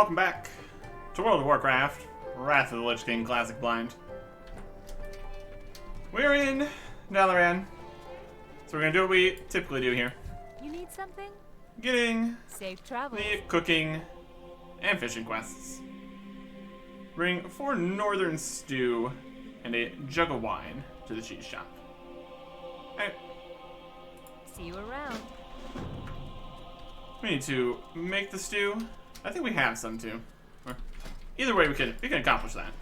welcome back to World of Warcraft, Wrath of the Lich King Classic Blind. We're in Dalaran, so we're gonna do what we typically do here. You need something? Getting Safe travels. the cooking and fishing quests. Bring 4 northern stew and a jug of wine to the cheese shop. Alright, See you around. we need to make the stew. I think we have some too. Or either way, we can accomplish that.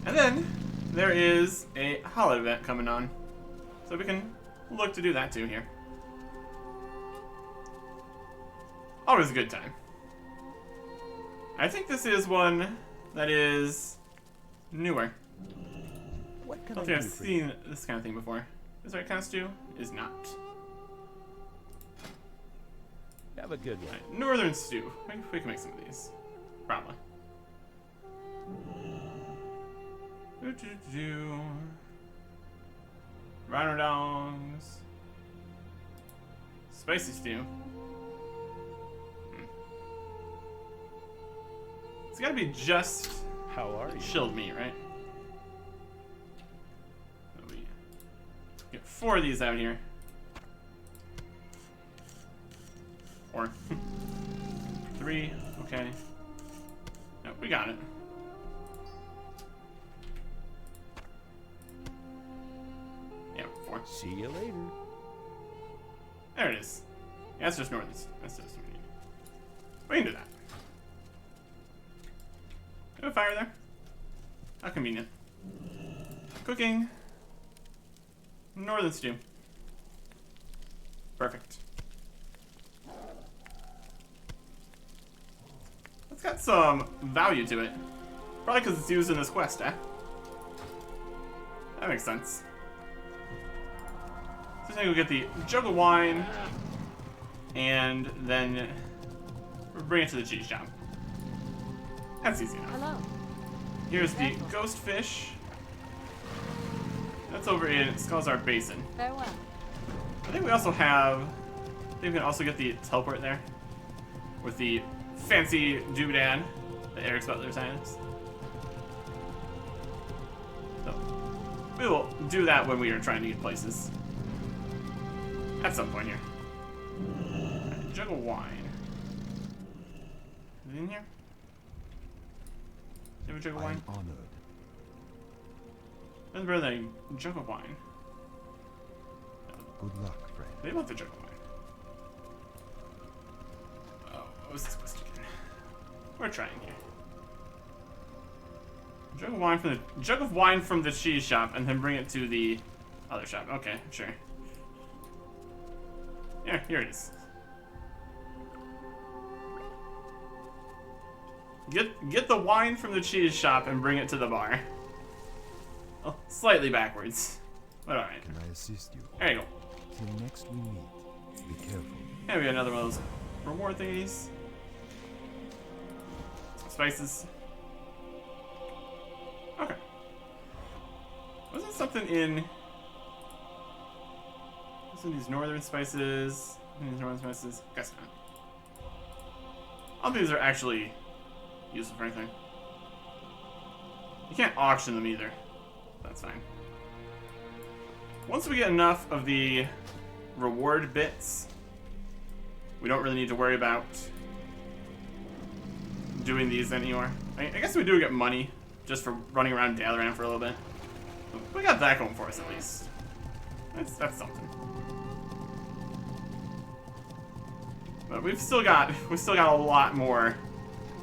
And then there is a holiday event coming on, so we can look to do that too here. Always a good time. I think this is one that is newer. What I can don't I think do I've for you? seen this kind of thing before. This right kind of stew is not. Have a good one. Right, northern stew. We can make some of these. Probably. Rhino dongs. Spicy stew. It's gotta be just How are you? chilled meat, right? So we get 4 of these out here. Or 3, okay. No, we got it. Yeah, 4. See you later. There it is. Yeah, that's just northeast. That's just what we need. We can do that. Have a fire there. How convenient. Cooking. Northern stew. Perfect. It's got some value to it. Probably because it's used in this quest, eh? That makes sense. So I think we'll get the jug of wine, and then we'll bring it to the cheese shop. That's easy enough. Hello. Here's the ghost fish. That's over in Skullzar Basin. Farewell. I think we also have. I think we can also get the teleport there with the fancy doobad that Eric's Butler's has. So we will do that when we are trying to get places. At some point here. Right, jug of wine. Is it in here? Do you have a jug of wine? I'm honored. That's better than a jug of wine. Good luck, friend. They want the jug of wine. Oh, what was this quest again? We're trying here. Jug of wine from the cheese shop, and then bring it to the other shop. Okay, sure. Yeah, here it is. Get the wine from the cheese shop and bring it to the bar. Oh, slightly backwards, but all right. Can I assist you? There you go. Till next we meet, be careful. Yeah, we got another one of those reward thingies. Some spices. Okay. Wasn't something in... Wasn't these northern spices? These northern spices? Guess not. All these are actually useful for anything. You can't auction them either. That's fine. Once we get enough of the reward bits, we don't really need to worry about doing these anymore. I guess we do get money just for running around Dalaran for a little bit. We got that going for us at least. That's something. But we've still got a lot more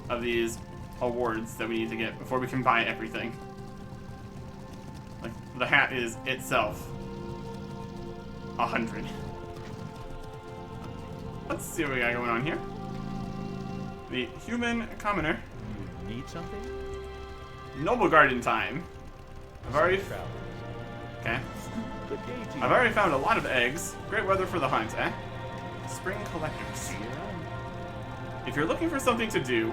of these awards that we need to get before we can buy everything. Like the hat is itself 100. Let's see what we got going on here. The human commoner. You need something? Noble Garden time. Okay. Good day to you. I've already found a lot of eggs. Great weather for the hunt, eh? Spring collectors. See you around. If you're looking for something to do,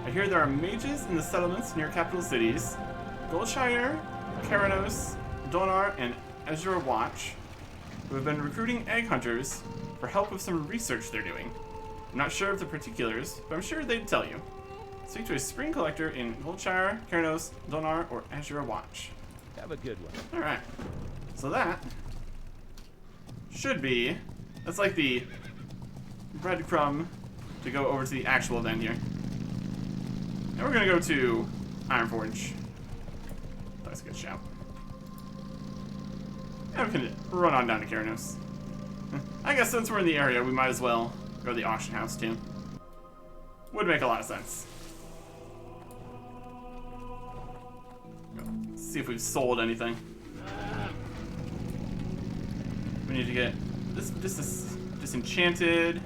I hear there are mages in the settlements near capital cities. Goldshire, Keranos, Donar, and Ezra Watch, who have been recruiting egg hunters for help with some research they're doing. I'm not sure of the particulars, but I'm sure they'd tell you. Speak to a spring collector in Volchar, Kernos, Donar, or Azure Watch. Have a good one. Alright. So that should be... That's like the breadcrumb to go over to the actual event here. And we're gonna go to Ironforge. That's a good shout. And we can run on down to Kernos. I guess since we're in the area, we might as well go to the auction house too. Would make a lot of sense. Let's see if we've sold anything. We need to get this disenchanted.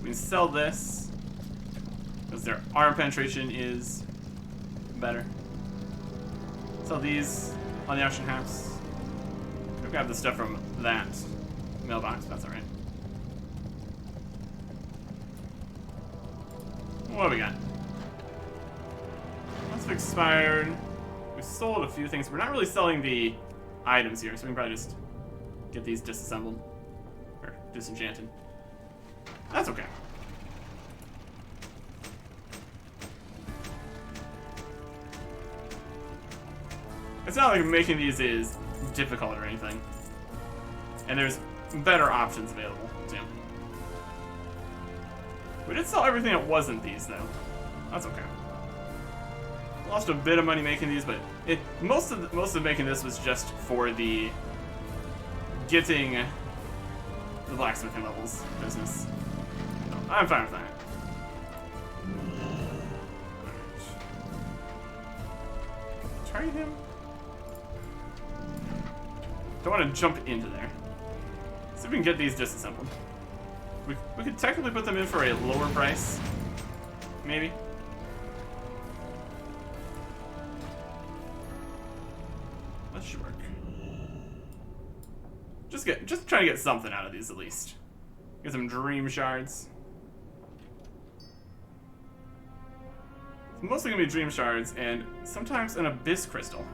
We can sell this because their armor penetration is better. Sell these on the auction house. Go grab the stuff from that mailbox. That's all right. What do we got? Lots of expired. We sold a few things. We're not really selling the items here, so we can probably just get these disassembled. Or disenchanted. That's okay. It's not like making these is difficult or anything. And there's better options available, too. We did sell everything that wasn't these, though. That's okay. Lost a bit of money making these, but most of making this was just for the getting the blacksmithing levels business. So I'm fine with that. Try him. Don't want to jump into there. See if we can get these disassembled. We could technically put them in for a lower price. Maybe. That should work. Just try to get something out of these at least. Get some dream shards. It's mostly gonna be dream shards and sometimes an abyss crystal.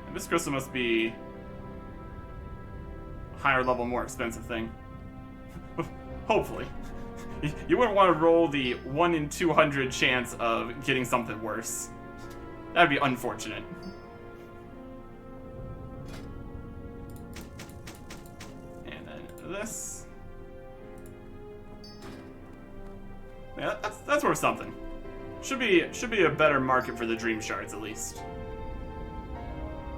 Abyss crystal must be a higher level, more expensive thing. Hopefully. You wouldn't want to roll the 1 in 200 chance of getting something worse. That'd be unfortunate. And then this. Yeah, that's worth something. Should be a better market for the dream shards at least.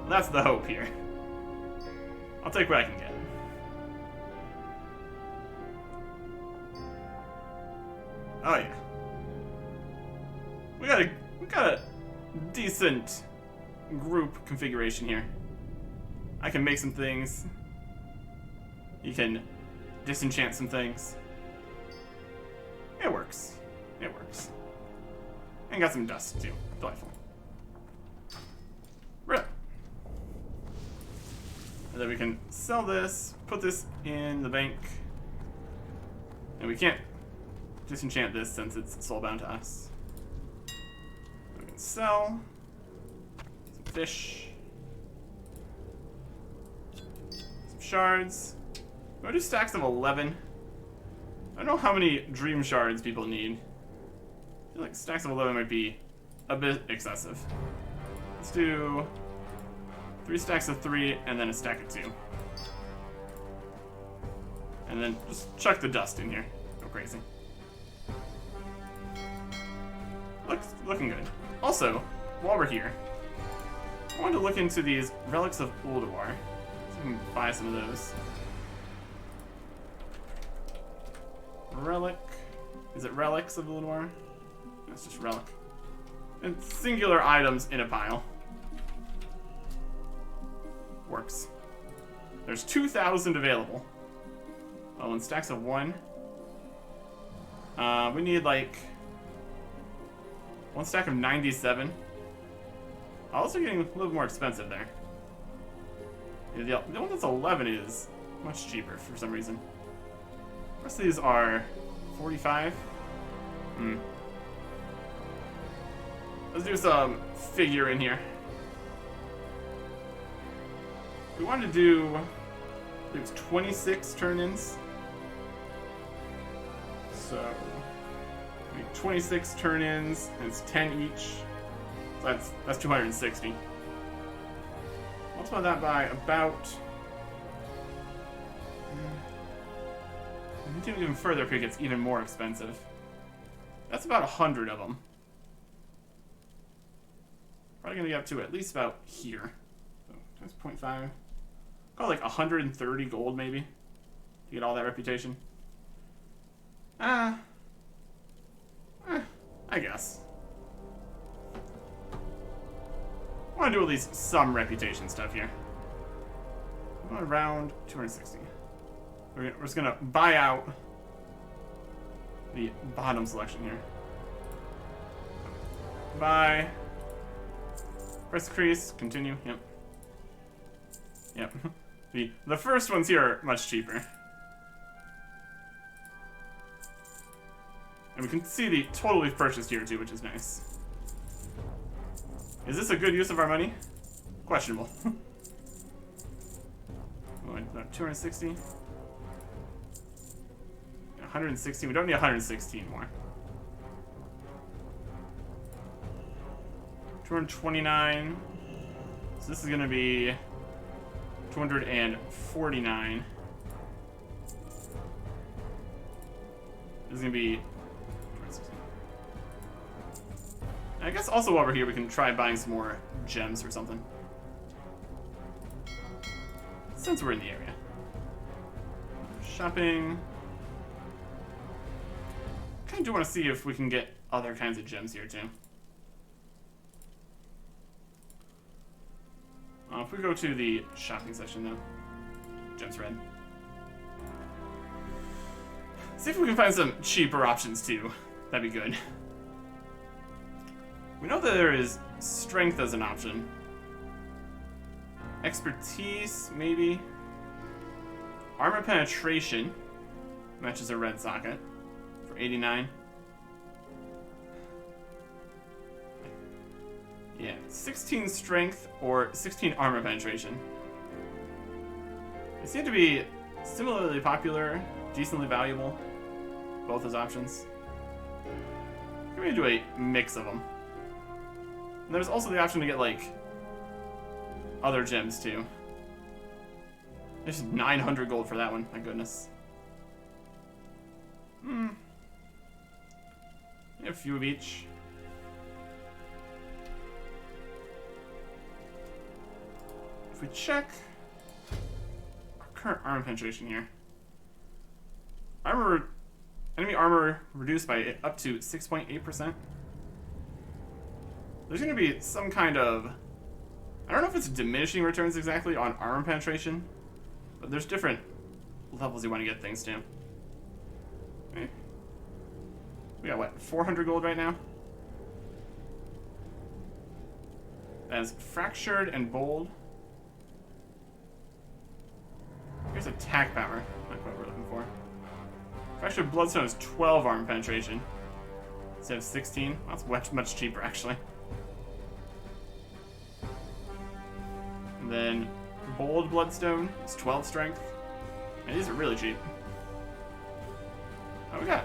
That's the hope here. I'll take what I can get. Oh yeah. We got a decent group configuration here. I can make some things. You can disenchant some things. It works. It works. And got some dust too. Delightful. Right. And then we can sell this, put this in the bank. And we can't disenchant this since it's soulbound to us. We can sell some fish, some shards. I'm gonna do stacks of 11. I don't know how many dream shards people need. I feel like stacks of 11 might be a bit excessive. Let's do 3 stacks of 3 and then a stack of 2. And then just chuck the dust in here. Go crazy. Looking good. Also, while we're here, I wanted to look into these relics of Ulduar. See if we can buy some of those. Relic. Is it relics of Ulduar? That's just relic. And singular items in a pile. Works. There's 2,000 available. Oh, and stacks of 1. We need like 1 stack of 97. Also getting a little more expensive there. Yeah, the one that's 11 is much cheaper for some reason. The rest of these are 45. Let's do some figure in here. We wanted to do, I think it's 26 turn-ins. So 26 turn-ins, and it's 10 each. So that's 260. Multiply that by about... We need to even further because it gets even more expensive. That's about 100 of them. Probably gonna get up to at least about here. So that's 0.5. Call it like 130 gold maybe to get all that reputation. I guess. I want to do at least some reputation stuff here. I'm going around 260. We're just gonna buy out the bottom selection here. Buy. Press increase. Continue. Yep. Yep. The first ones here are much cheaper. And we can see the total we've purchased here too, which is nice. Is this a good use of our money? Questionable. 260. 116. We don't need 116 more. 229. So this is going to be 249. This is going to be... I guess also while we're here, we can try buying some more gems or something. Since we're in the area. Shopping. Kind of do want to see if we can get other kinds of gems here too. If we go to the shopping section though. Gems red. See if we can find some cheaper options too. That'd be good. We know that there is strength as an option. Expertise, maybe. Armor penetration matches a red socket for 89. Yeah, 16 strength or 16 armor penetration. They seem to be similarly popular, decently valuable. Both as options. We're gonna do a mix of them. And there's also the option to get, like, other gems, too. There's 900 gold for that one. My goodness. A few of each. If we check our current armor penetration here. Enemy armor reduced by up to 6.8%. There's going to be some kind of... I don't know if it's diminishing returns exactly on armor penetration, but there's different levels you want to get things to. Okay. We got, what, 400 gold right now? That is fractured and bold. Here's attack power. Not what we're looking for. Fractured bloodstone is 12 armor penetration instead of 16. Well, that's much cheaper, actually. And then bold bloodstone is 12 strength. And these are really cheap. Oh, we got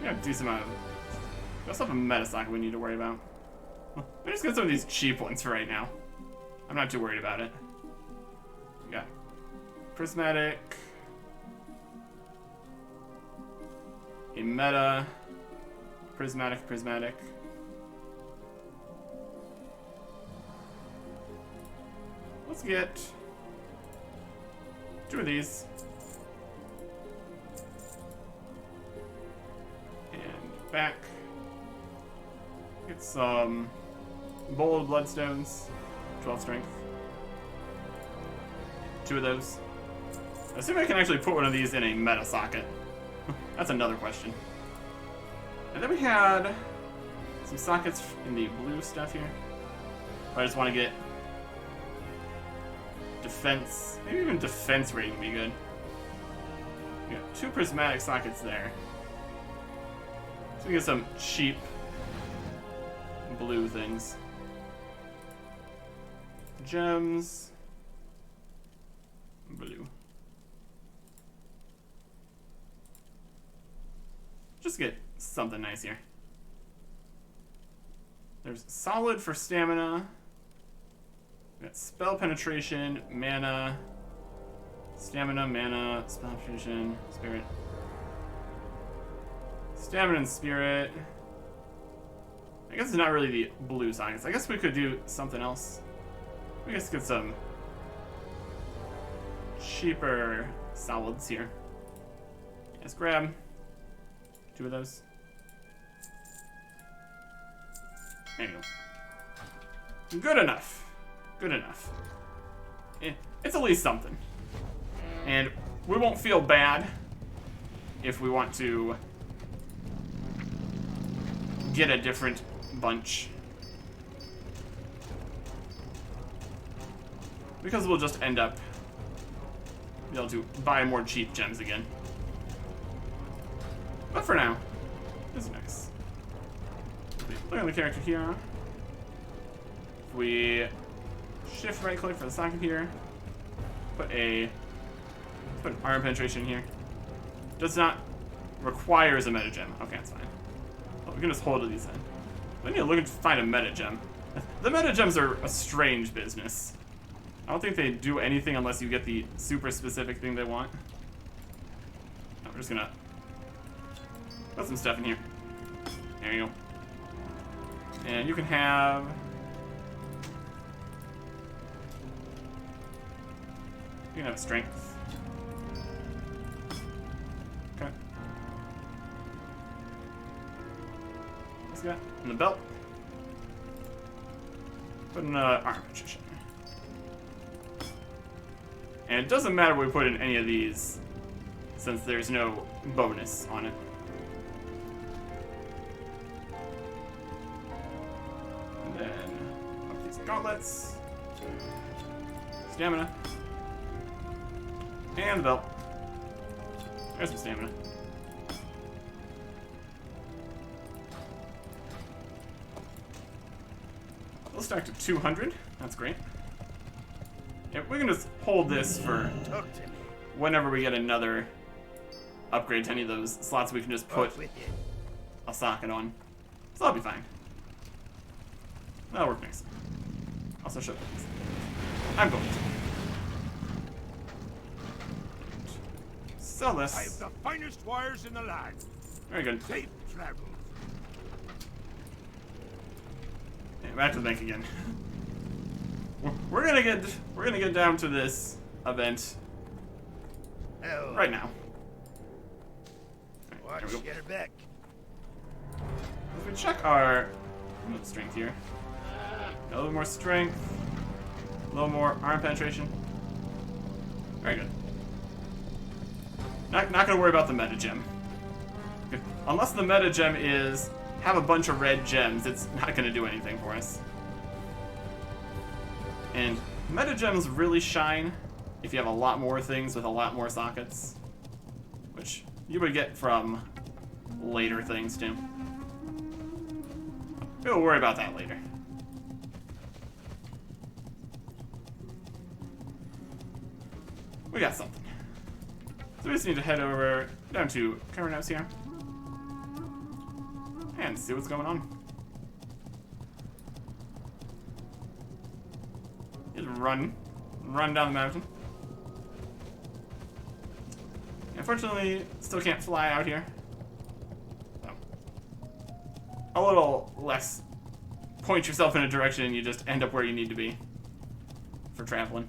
a decent amount of it. We also have a meta socket we need to worry about. Well, we just get some of these cheap ones for right now. I'm not too worried about it. We got prismatic, a meta, prismatic. Let's get 2 of these. And back. Get some bold bloodstones, 12 strength. 2 of those. I assume I can actually put one of these in a meta socket. That's another question. And then we had some sockets in the blue stuff here. I just want to get defense, maybe even defense rating would be good. We got 2 prismatic sockets there. So we get some cheap blue things. Gems. Blue. Just get something nice here. There's solid for stamina. We got spell penetration, mana, stamina, mana, spell penetration, spirit. Stamina and spirit. I guess it's not really the blue science. I guess we could do something else. We guess get some cheaper solids here. Let's grab 2 of those. There you go. Good enough. Good enough. It's at least something. And we won't feel bad if we want to get a different bunch. Because we'll just end up be able to buy more cheap gems again. But for now, this is nice. Look at the character here. If we shift right click for the socket here, put an arm penetration here. Does not require as a meta gem. Okay, that's fine. Oh, we can just hold these then. We need to look to find a meta gem. The meta gems are a strange business. I don't think they do anything unless you get the super specific thing they want. No, we're just gonna put some stuff in here. There you go. And you can have... You can have strength. Okay. What's that? And the belt. Put in armor penetration. And it doesn't matter what we put in any of these, since there's no bonus on it. And then up these gauntlets. Stamina. And the belt. There's some stamina. We'll stack to 200. That's great. Yeah, we can just hold this for whenever we get another upgrade to any of those slots. We can just put a socket on. So that'll be fine. That'll work nice. Also show things. I'm going to sell this. I have the finest wires in the land. Very good. Safe travels. Yeah, back to the bank again. We're gonna get down to this event right now. All right, there we go. Get her back. If we check our strength here, a little more strength, a little more arm penetration. Very good. Not gonna worry about the meta gem. Unless the meta gem is have a bunch of red gems, it's not gonna do anything for us. And meta gems really shine if you have a lot more things with a lot more sockets, which you would get from later things too. We'll worry about that later. We got something. So we just need to head over down to Anachronist here and see what's going on. Just run down the mountain. Unfortunately, still can't fly out here. So, a little less point yourself in a direction and you just end up where you need to be for traveling.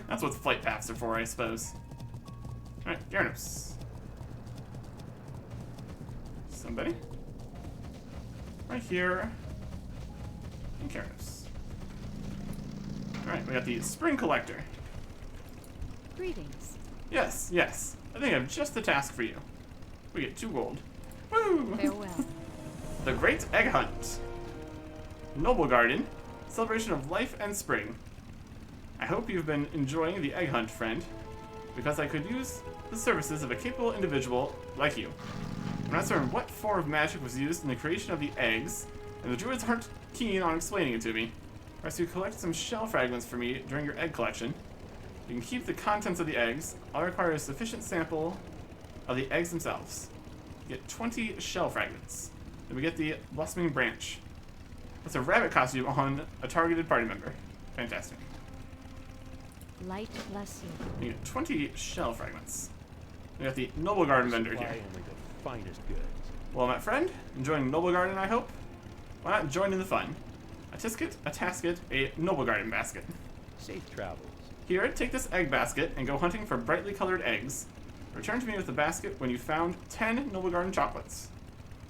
That's what flight paths are for, I suppose. Alright, Gyarados. Somebody? Right here. And Gyarados. Alright, we got the Spring Collector. Greetings. Yes, yes. I think I have just the task for you. We get 2 gold. Woo! Farewell. The Great Egg Hunt. Noble Garden. Celebration of life and spring. I hope you've been enjoying the egg hunt, friend, because I could use the services of a capable individual like you. I'm not certain what form of magic was used in the creation of the eggs, and the druids aren't keen on explaining it to me. Perhaps you collect some shell fragments for me during your egg collection. You can keep the contents of the eggs. I'll require a sufficient sample of the eggs themselves. Get 20 shell fragments. Then we get the Blossoming Branch. That's a rabbit costume on a targeted party member. Fantastic. Light bless you. We get 20 shell fragments. We got the Noble Garden vendor Supply here. only the finest goods. Well, my friend, enjoying Noble Garden, I hope? Why not join in the fun? A tisket, a tasket, a Noble Garden basket. Safe travels. Here, take this egg basket and go hunting for brightly colored eggs. Return to me with the basket when you found 10 Noble Garden chocolates.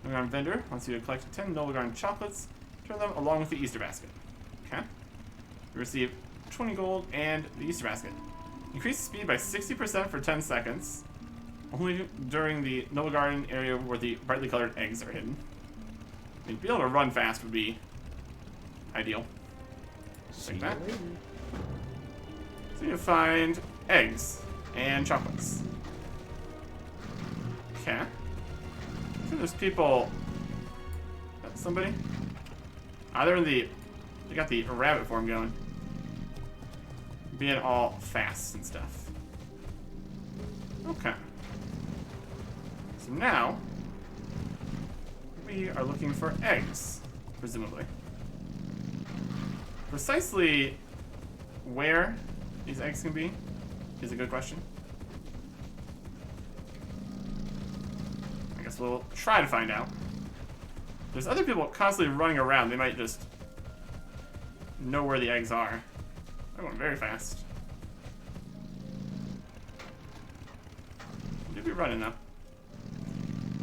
Noble Garden vendor wants you to collect 10 Noble Garden chocolates, turn them along with the Easter basket. Okay. You receive 20 gold and the Easter basket. Increase speed by 60% for 10 seconds. Only during the Noble Garden area where the brightly colored eggs are hidden. I mean, being able to run fast would be ideal. See Like you that. later. So you find eggs and chocolates. Okay. So there's people. That's somebody. Ah, they're in the. They got the rabbit form going. Being all fast and stuff. Okay. So now we are looking for eggs, presumably. Precisely where these eggs can be is a good question. I guess we'll try to find out. There's other people constantly running around. They might just know where the eggs are. They're going very fast. They'd be running though.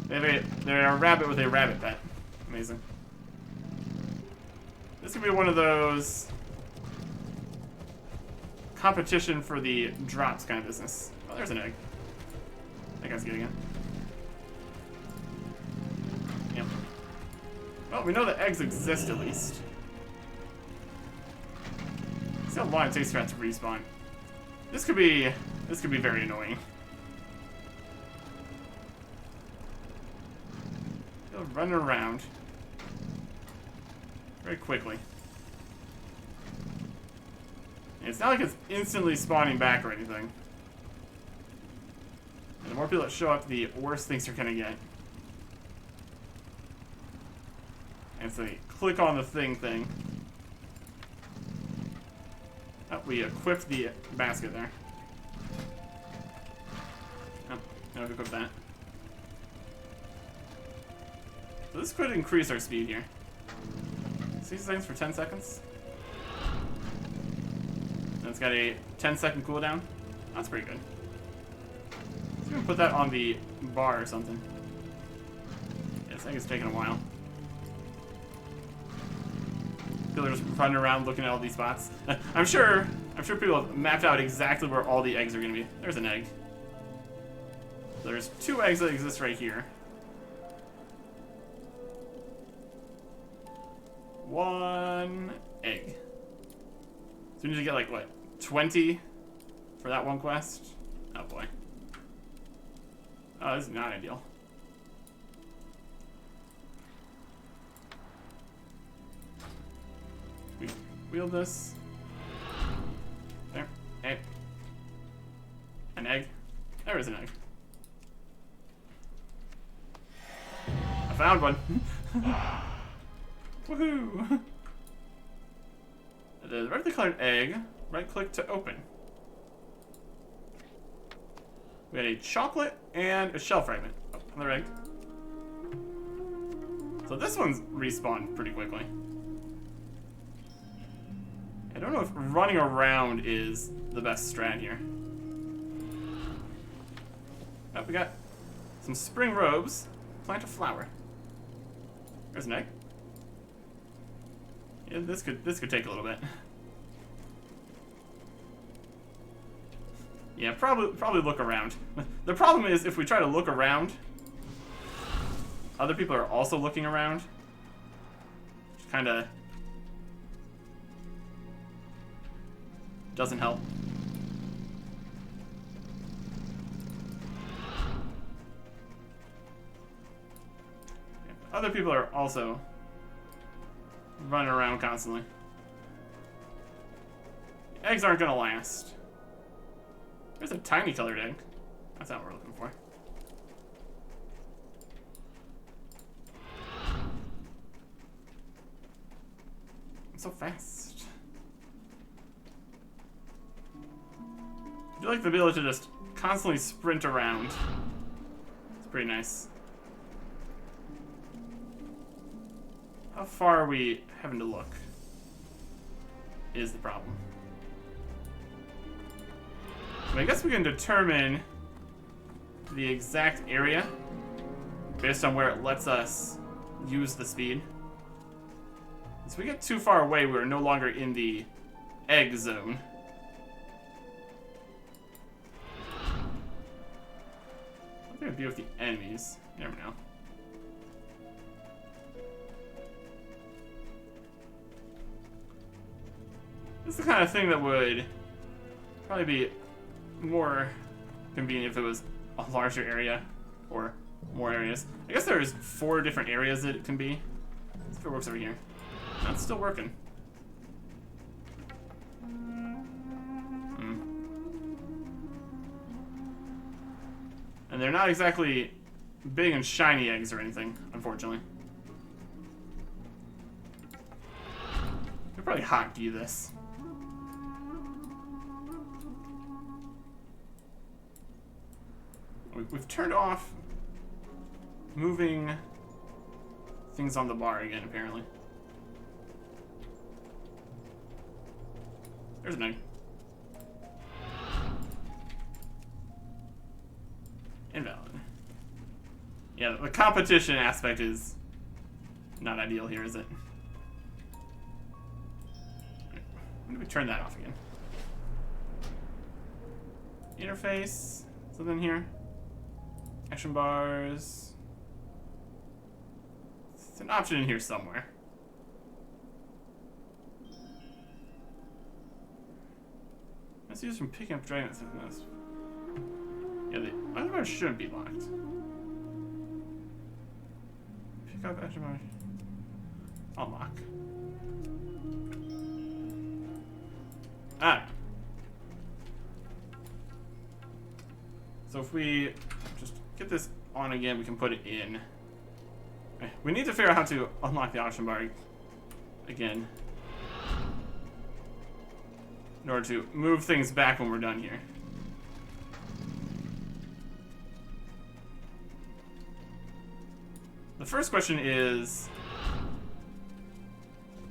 They're a rabbit with a rabbit pet. Amazing. This could be one of those competition for the drops kind of business. Oh, there's an egg. That guy's getting it. Yep. Well, we know that eggs exist at least. See how long it takes for that to respawn. This could be very annoying. They'll run around very quickly. And it's not like it's instantly spawning back or anything. And the more people that show up, the worse things are gonna get. And so they click on the thing. Oh, we equipped the basket there. Oh, now we equip that. So this could increase our speed here. 60 seconds for 10 seconds. And it's got a 10-second cooldown. That's pretty good. Let's even put that on the bar or something. Yeah, this thing is taking a while. People are just running around looking at all these spots. I'm sure people have mapped out exactly where all the eggs are gonna be. There's an egg. There's 2 eggs that exist right here. 1 egg. So we need to get like what, 20 for that one quest? Oh boy. Oh, this is not ideal. We wield this. There. Egg. An egg. There is an egg. I found one. Woohoo! The brightly colored egg. Right click to open. We had a chocolate and a shell fragment. Oh, another egg. So this one's respawned pretty quickly. I don't know if running around is the best strat here. Oh, we got some spring robes. Plant a flower. There's an egg. Yeah, this could take a little bit. Yeah, probably look around. The problem is if we try to look around, other people are also looking around. Which kinda doesn't help. Yeah, other people are also running around constantly. Eggs aren't gonna last. There's a tiny colored egg. That's not what we're looking for. so fast. I do like the ability to just constantly sprint around. It's pretty nice. How far are we having to look? Is the problem. I guess we can determine the exact area based on where it lets us use the speed. If we get too far away, we're no longer in the egg zone. What can it be with the enemies? You never know. This is the kind of thing that would probably be more convenient if it was a larger area or more areas. I guess there's 4 different areas that it can be. Let's see if it works over here. That's still working. And they're not exactly big and shiny eggs or anything, unfortunately. We'll probably hotkey this. We've turned off moving things on the bar again, apparently. There's an egg. Invalid. Yeah, the competition aspect is not ideal here, is it? When do we turn that off again? Interface. Something here. Action bars. It's an option in here somewhere. Let's use from picking up dragons. Yeah, the other bars shouldn't be locked. Pick up action bar. Unlock. Ah. So if we just get this on again, we can put it in. We need to figure out how to unlock the auction bar again in order to move things back when we're done here. The first question is,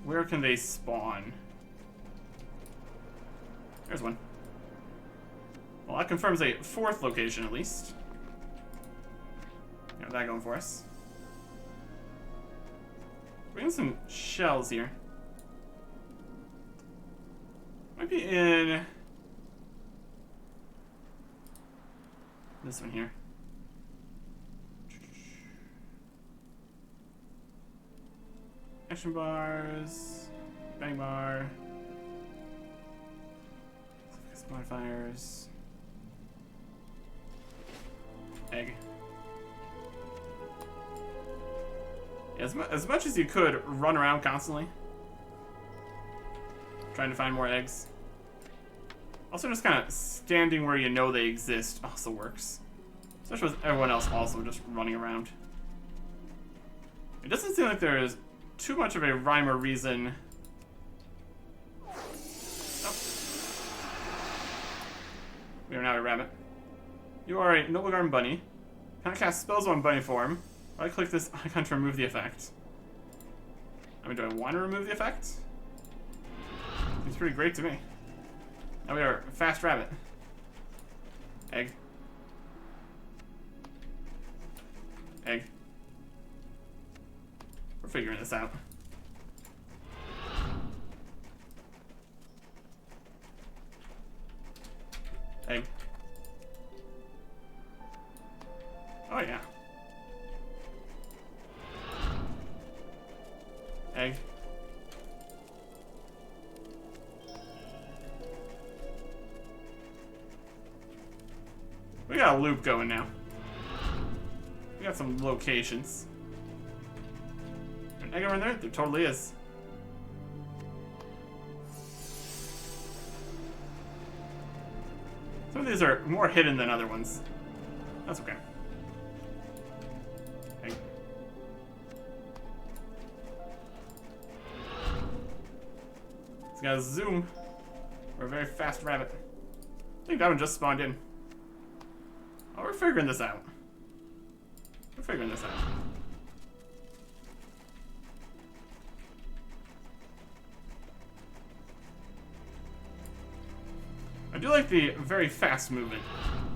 where can they spawn? There's one. Well, that confirms a 4th location, at least. Got that going for us. We're getting some shells here. Might be in this one here. Action bars, bang bar, modifiers, egg. Yeah, as much as you could run around constantly, trying to find more eggs. Also, just kind of standing where you know they exist also works, especially with everyone else also just running around. It doesn't seem like there is too much of a rhyme or reason. Oh. We are now a rabbit. You are a Noble Garden bunny. Can I cast spells on bunny form? Right click this icon to remove the effect. I mean, do I want to remove the effect? Seems pretty great to me. Now we are a fast rabbit. Egg. Egg. We're figuring this out. Egg. Oh yeah. Egg. We got a loop going now. We got some locations. An egg over there? There totally is. Some of these are more hidden than other ones. That's okay. Egg. gotta zoom. We're a very fast rabbit. I think that one just spawned in. Oh, we're figuring this out. We're figuring this out. I do like the very fast movement.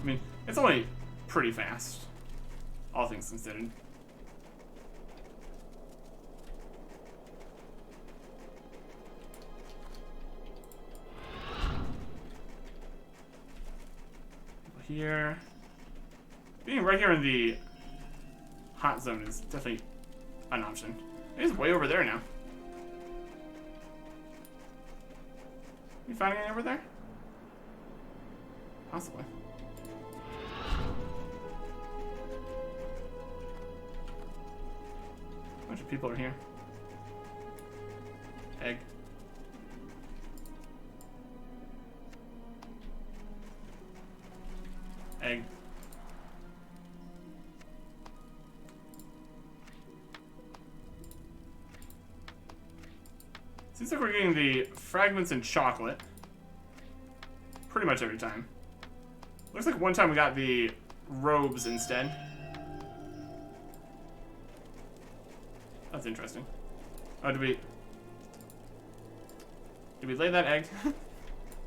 I mean, it's only pretty fast, all things considered. Here. Being right here in the hot zone is definitely an option. He's way over there now. You finding any over there? Possibly. A bunch of people are here. Egg. Egg. Seems like we're getting the fragments and chocolate pretty much every time. Looks like one time we got the robes instead. That's interesting. Oh, did we lay that egg? Is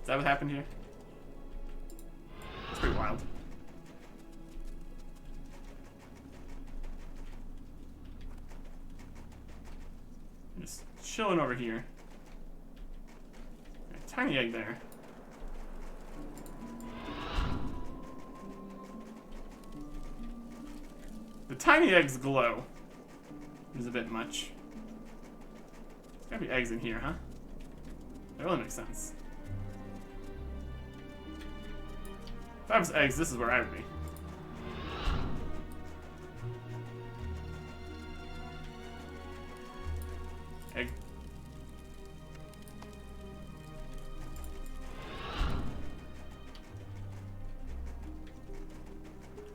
that what happened here? That's pretty wild. Just chilling over here. Tiny egg there. The tiny eggs glow. Which is a bit much. There's gotta be eggs in here, huh? That really makes sense. If I was eggs, this is where I would be. Egg.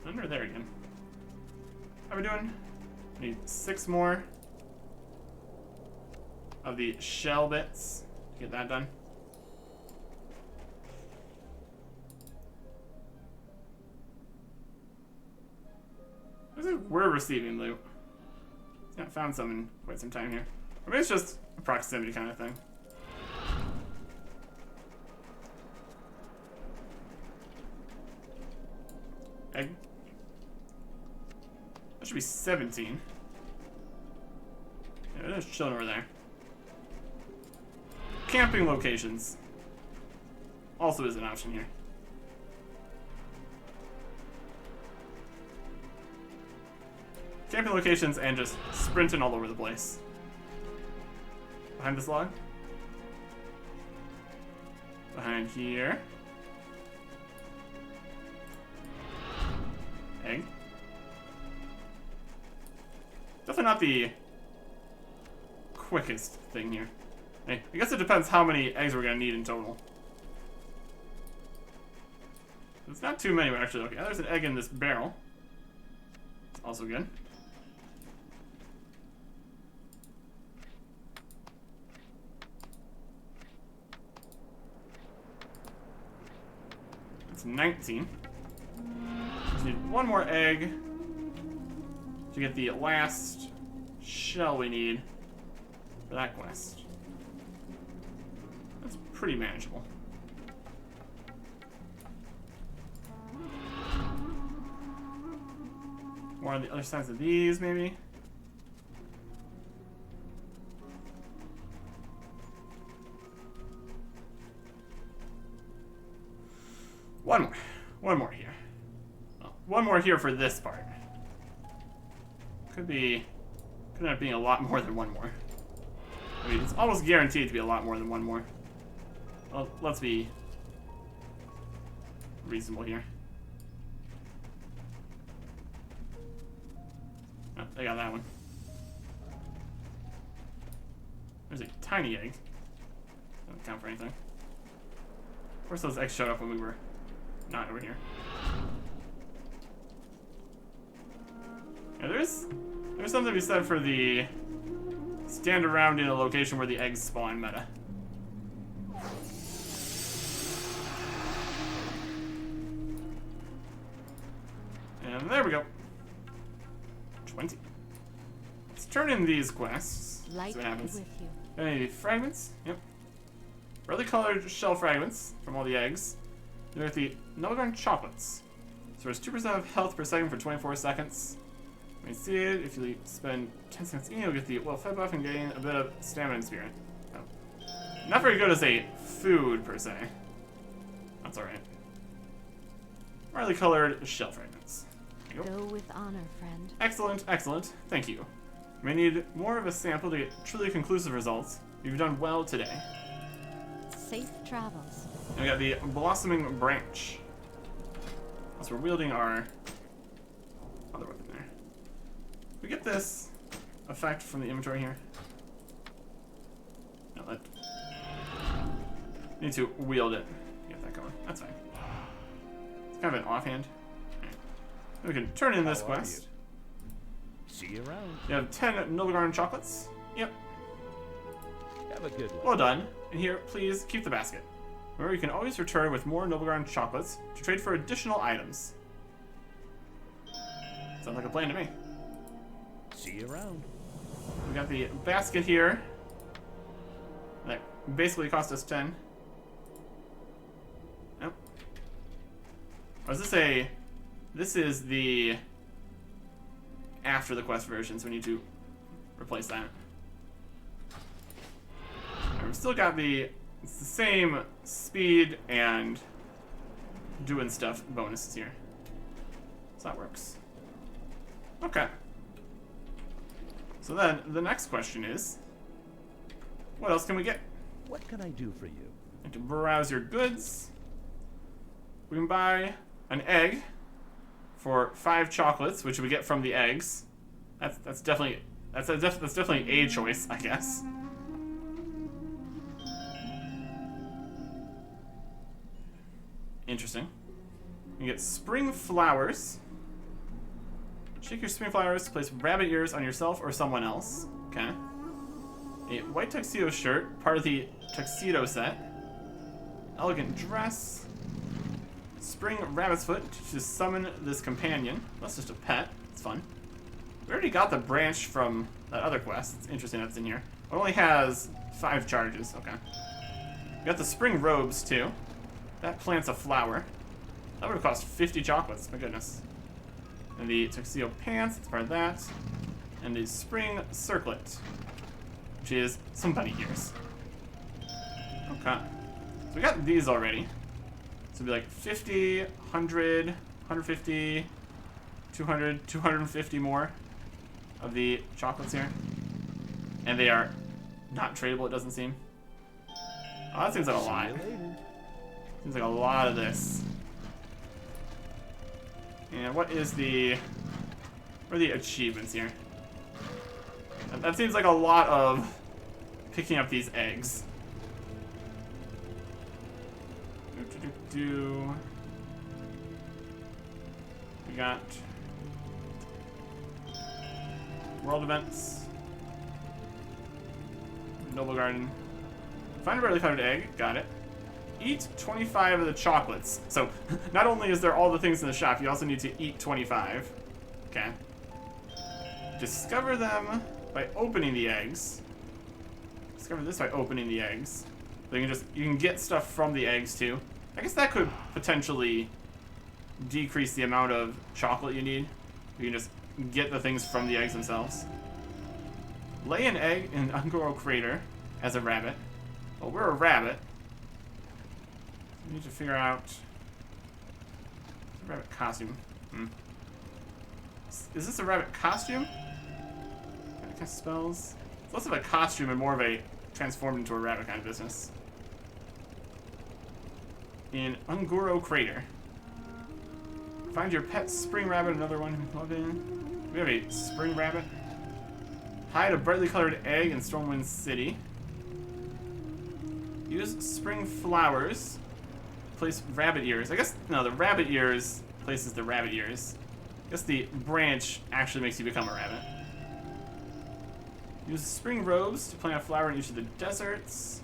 Under there again. How are we doing? We need 6 more of the shell bits to get that done. Looks like we're receiving loot. Haven't found some in quite some time here. Or maybe it's just a proximity kind of thing. Egg. That should be 17. Yeah, they're just chilling over there. Camping locations also is an option here. Camping locations and just sprinting all over the place. Behind this log. Behind here. Egg. Definitely not the quickest thing here. Hey, I guess it depends how many eggs we're gonna need in total. It's not too many, but actually, okay, there's an egg in this barrel. It's also good. It's 19. Just need one more egg to get the last shell we need for that quest. That's pretty manageable. More on the other sides of these, maybe? One more here. Oh, one more here for this part. Could end up being a lot more than one more. I mean, it's almost guaranteed to be a lot more than one more. Well, let's be reasonable here. Oh, they got that one. There's a tiny egg. Doesn't count for anything. Of course those eggs showed up when we were not over here. Yeah, there's something to be said for the stand around in a location where the eggs spawn meta. And there we go. 20. Let's turn in these quests. Light See what be happens. with you. Any fragments? Yep. Brightly colored shell fragments from all the eggs. They're with the Nullgarn chocolates. So there's 2% of health per second for 24 seconds. When you see it, if you spend 10 seconds eating, you'll get the well-fed buff and gain a bit of stamina and spirit. Oh. Not very good as a food, per se. That's alright. Brightly colored shell fragments. There you go. Go with honor, friend. Excellent, excellent. Thank you. You may need more of a sample to get truly conclusive results. You've done well today. Safe travels. And we got the Blossoming Branch. Plus we're wielding our other weapon there. We get this effect from the inventory here. No, that... Need to wield it to get that going. That's fine. It's kind of an offhand. Right. We can turn in this How are quest. you? See you around. You have 10 Nullgarn chocolates. Yep. Have a good one. Well done. And here, please keep the basket. Remember, you can always return with more Nullgarn chocolates to trade for additional items. Sounds like a plan to me. See you around. We got the basket here. That basically cost us 10. Nope. Or is this a... This is the... After the quest version, so we need to replace that. And we've still got the... It's the same speed and doing stuff bonuses here. So that works. Okay. So then, the next question is, what else can we get? What can I do for you? And to browse your goods, we can buy an egg for 5 chocolates, which we get from the eggs. That's definitely a choice, I guess. Interesting. You get spring flowers. Shake your spring flowers to place rabbit ears on yourself or someone else. Okay. A white tuxedo shirt, part of the tuxedo set. Elegant dress. Spring rabbit's foot to summon this companion. That's just a pet. It's fun. We already got the branch from that other quest. It's interesting that's in here. It only has 5 charges. Okay. We got the spring robes too. That plants a flower. That would have cost 50 chocolates. My goodness. And the tuxedo pants. That's part of that. And the spring circlet, which is some bunny ears. Okay. So we got these already. So it'd be like 50, 100, 150, 200, 250 more of the chocolates here. And they are not tradable, it doesn't seem. Oh, that seems like a lot. See you later. Seems like a lot of this. And what are the achievements here? That seems like a lot of picking up these eggs. We got world events, Noble Garden. Find a brightly colored egg. Got it. Eat 25 of the chocolates. So not only is there all the things in the shop, you also need to eat 25. Okay. Discover them by opening the eggs. Discover this by opening the eggs. So you can get stuff from the eggs too. I guess that could potentially decrease the amount of chocolate you need. You can just get the things from the eggs themselves. Lay an egg in Ungoro Crater as a rabbit. Well, we're a rabbit. We need to figure out a rabbit costume. Is this a rabbit costume? Can I cast spells? It's less of a costume and more of a transformed into a rabbit kind of business. In Ungoro Crater. Find your pet spring rabbit, another one to plug in. We have a spring rabbit. Hide a brightly colored egg in Stormwind City. Use spring flowers. Place rabbit ears. I guess, no, the rabbit ears places the rabbit ears. I guess the branch actually makes you become a rabbit. Use spring robes to plant a flower in each of the deserts.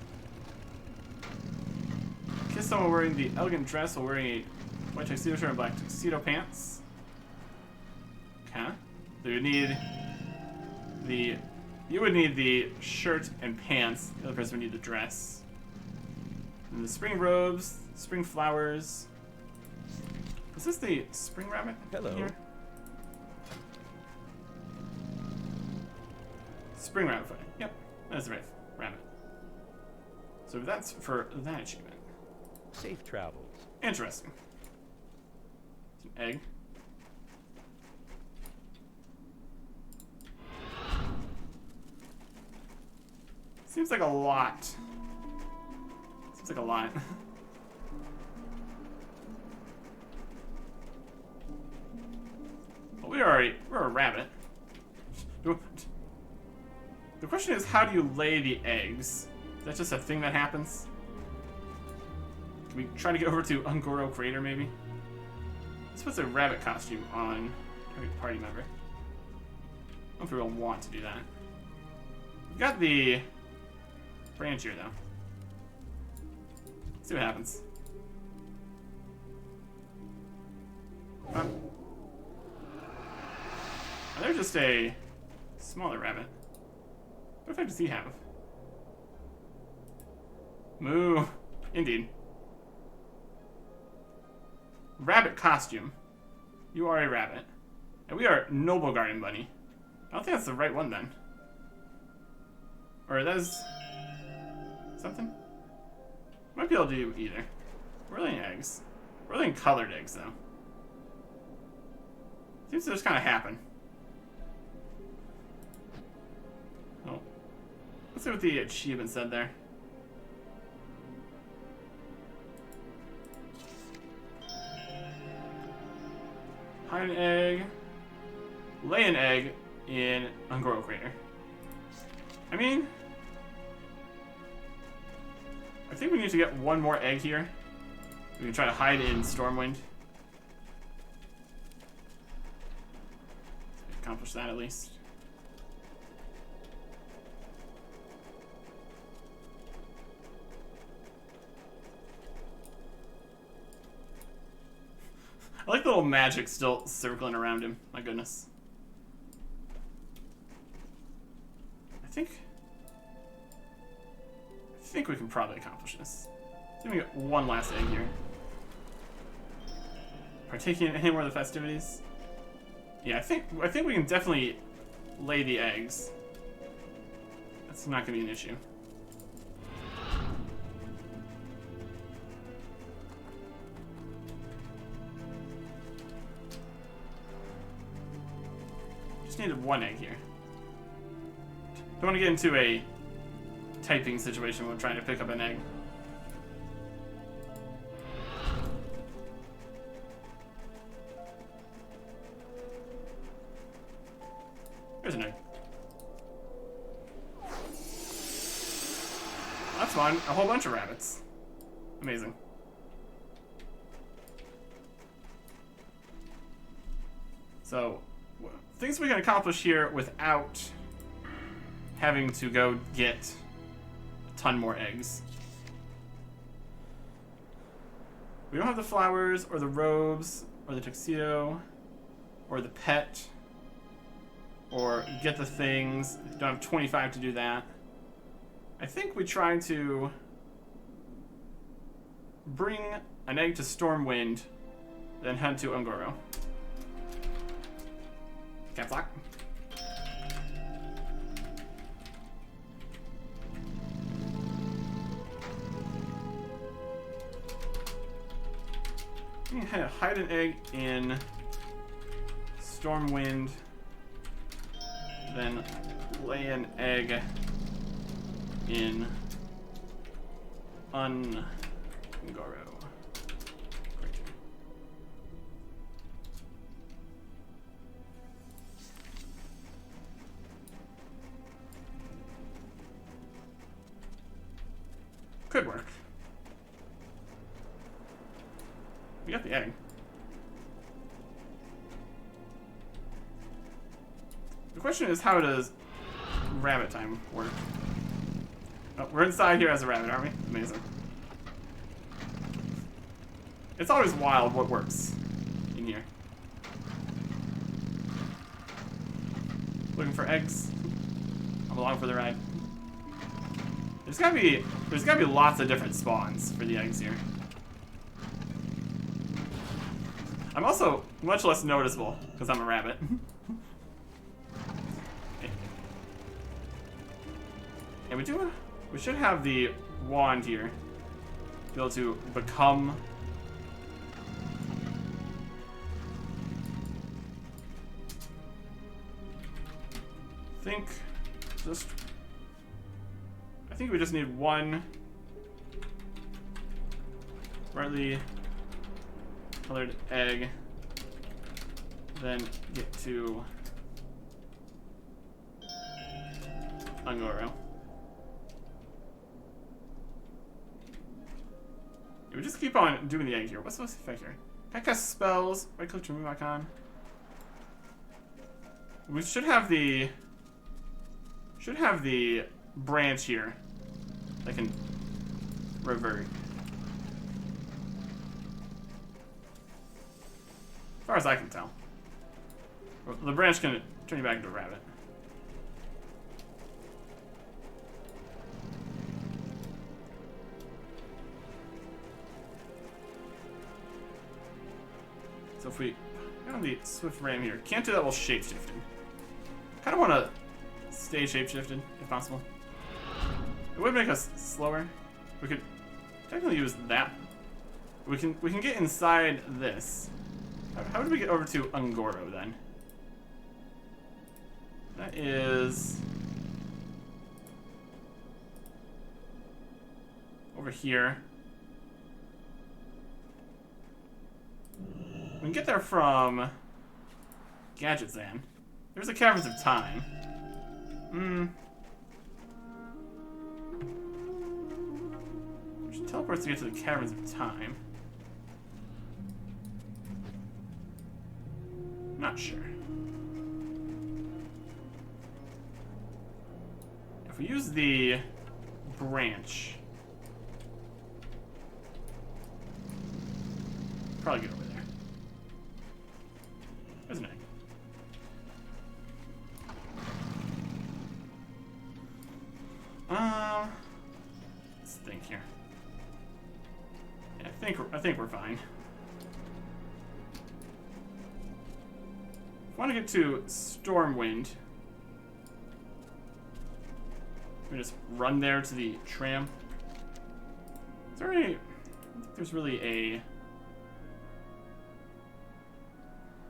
Kiss someone wearing the elegant dress while wearing a white tuxedo shirt and black tuxedo pants. Okay. So you need the... You would need the shirt and pants. The other person would need the dress. And the spring robes, spring flowers. Is this the spring rabbit? Hello. Here? Spring rabbit foot. Yep, that's the right rabbit. So that's for that achievement. Safe travels. Interesting. It's an egg. Seems like a lot. Seems like a lot. Well, we're a rabbit. The question is, how do you lay the eggs? Is that just a thing that happens? Can we try to get over to Ungoro Crater, maybe? Let's put a rabbit costume on target party member. I don't know if we will want to do that. We've got the branch here, though. Let's see what happens. Are they just a smaller rabbit? What effect does he have? Moo. Indeed. Rabbit costume. You are a rabbit. And we are Noble Garden Bunny. I don't think that's the right one then. Or that's something? Might be able to do either. We're laying eggs. We're laying colored eggs though. Seems to just kind of happen. Oh. Let's see what the achievement said there. Hide an egg. Lay an egg in Ungoro Crater. I mean, I think we need to get one more egg here. We can try to hide in Stormwind. Accomplish that at least. I like the little magic still circling around him. My goodness. I think we can probably accomplish this. Let me get one last egg here. Partaking in any more of the festivities? Yeah, I think we can definitely lay the eggs. That's not gonna be an issue. Just needed one egg here. Don't want to get into a typing situation when we're trying to pick up an egg. There's an egg. That's fun. A whole bunch of rabbits. Amazing. So, things we can accomplish here without having to go get a ton more eggs. We don't have the flowers, or the robes, or the tuxedo, or the pet, or get the things. Don't have 25 to do that. I think we try to bring an egg to Stormwind, then head to Ungoro. Caps lock. Hide an egg in Stormwind, then lay an egg in Ungoro. Could work. We got the egg. The question is, how does rabbit time work? Oh, we're inside here as a rabbit, aren't we? Amazing. It's always wild what works in here. looking for eggs. I'm along for the ride. There's gotta be lots of different spawns for the eggs here. I'm also much less noticeable because I'm a rabbit. And we should have the wand here to be able to become I think we just need one brightly colored egg, then get to Ungoro. We just keep on doing the egg here. What's the effect here? Can I cast spells? Right click to remove icon. We should have the branch here that can revert. As far as I can tell. The branch can turn you back into a rabbit. So if we get on the swift ram here, can't do that while shapeshifting. Kind of want to stay shapeshifted if possible. It would make us slower. We could technically use that. We can get inside this. How would we get over to Ungoro then? That is over here. We can get there from Gadgetzan. There's the Caverns of Time. We should teleport to get to the Caverns of Time. Not sure. If we use the branch, probably get over there. There's an egg. Let's think here. Yeah, I think we're fine. If I want to get to Stormwind, we just run there to the tram. Is there any? I don't think there's really a.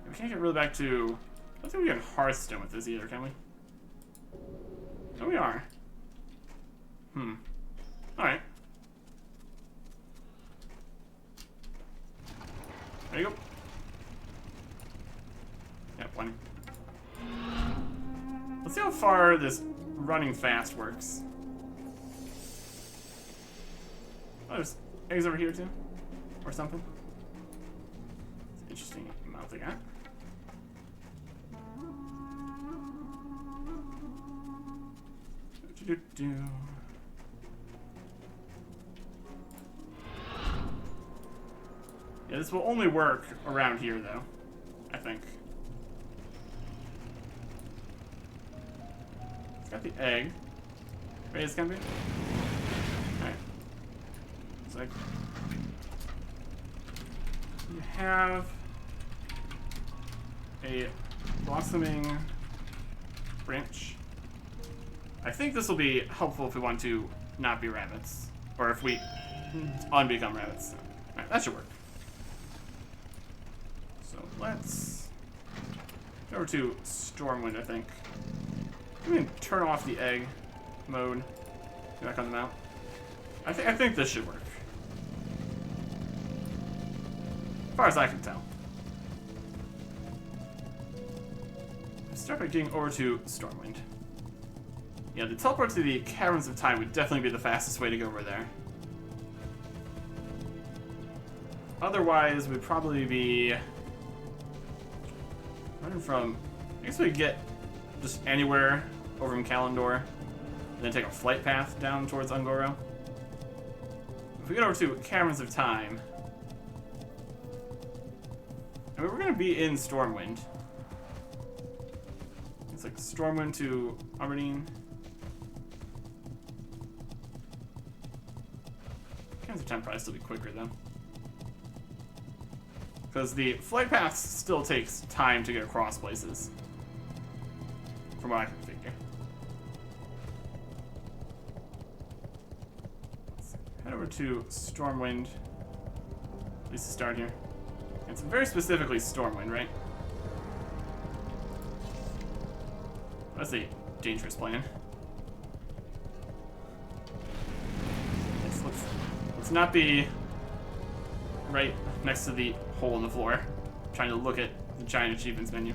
We can't get really back to. I don't think we get Hearthstone with this either, can we? No, we are. Alright. There you go. Yeah, plenty. Let's see how far this running fast works. Oh, there's eggs over here too? Or something. It's an interesting amount they got. Do-do-do. Yeah, this will only work around here, though. I think. It's got the egg. Wait, it's gonna be. Alright. It's like. You have a blossoming branch. I think this will be helpful if we want to not be rabbits. Or if we unbecome rabbits. Alright, that should work. So let's go over to Stormwind, I think. We can turn off the egg mode. Get back on the mount. I think this should work. As far as I can tell. Let's start by getting over to Stormwind. Yeah, the teleport to the Caverns of Time would definitely be the fastest way to go over there. Otherwise, we'd probably be running from. I guess we could get just anywhere over in Kalimdor, and then take a flight path down towards Ungoro. If we get over to Caverns of Time, I mean, we're gonna be in Stormwind. It's like Stormwind to Aberdeen. Cans of Time probably still be quicker though. Because the flight path still takes time to get across places. From what I can figure. Let's head over to Stormwind. At least to start here. It's very specifically Stormwind, right? That's a dangerous plan. Let's not be right next to the hole in the floor, trying to look at the giant achievements menu.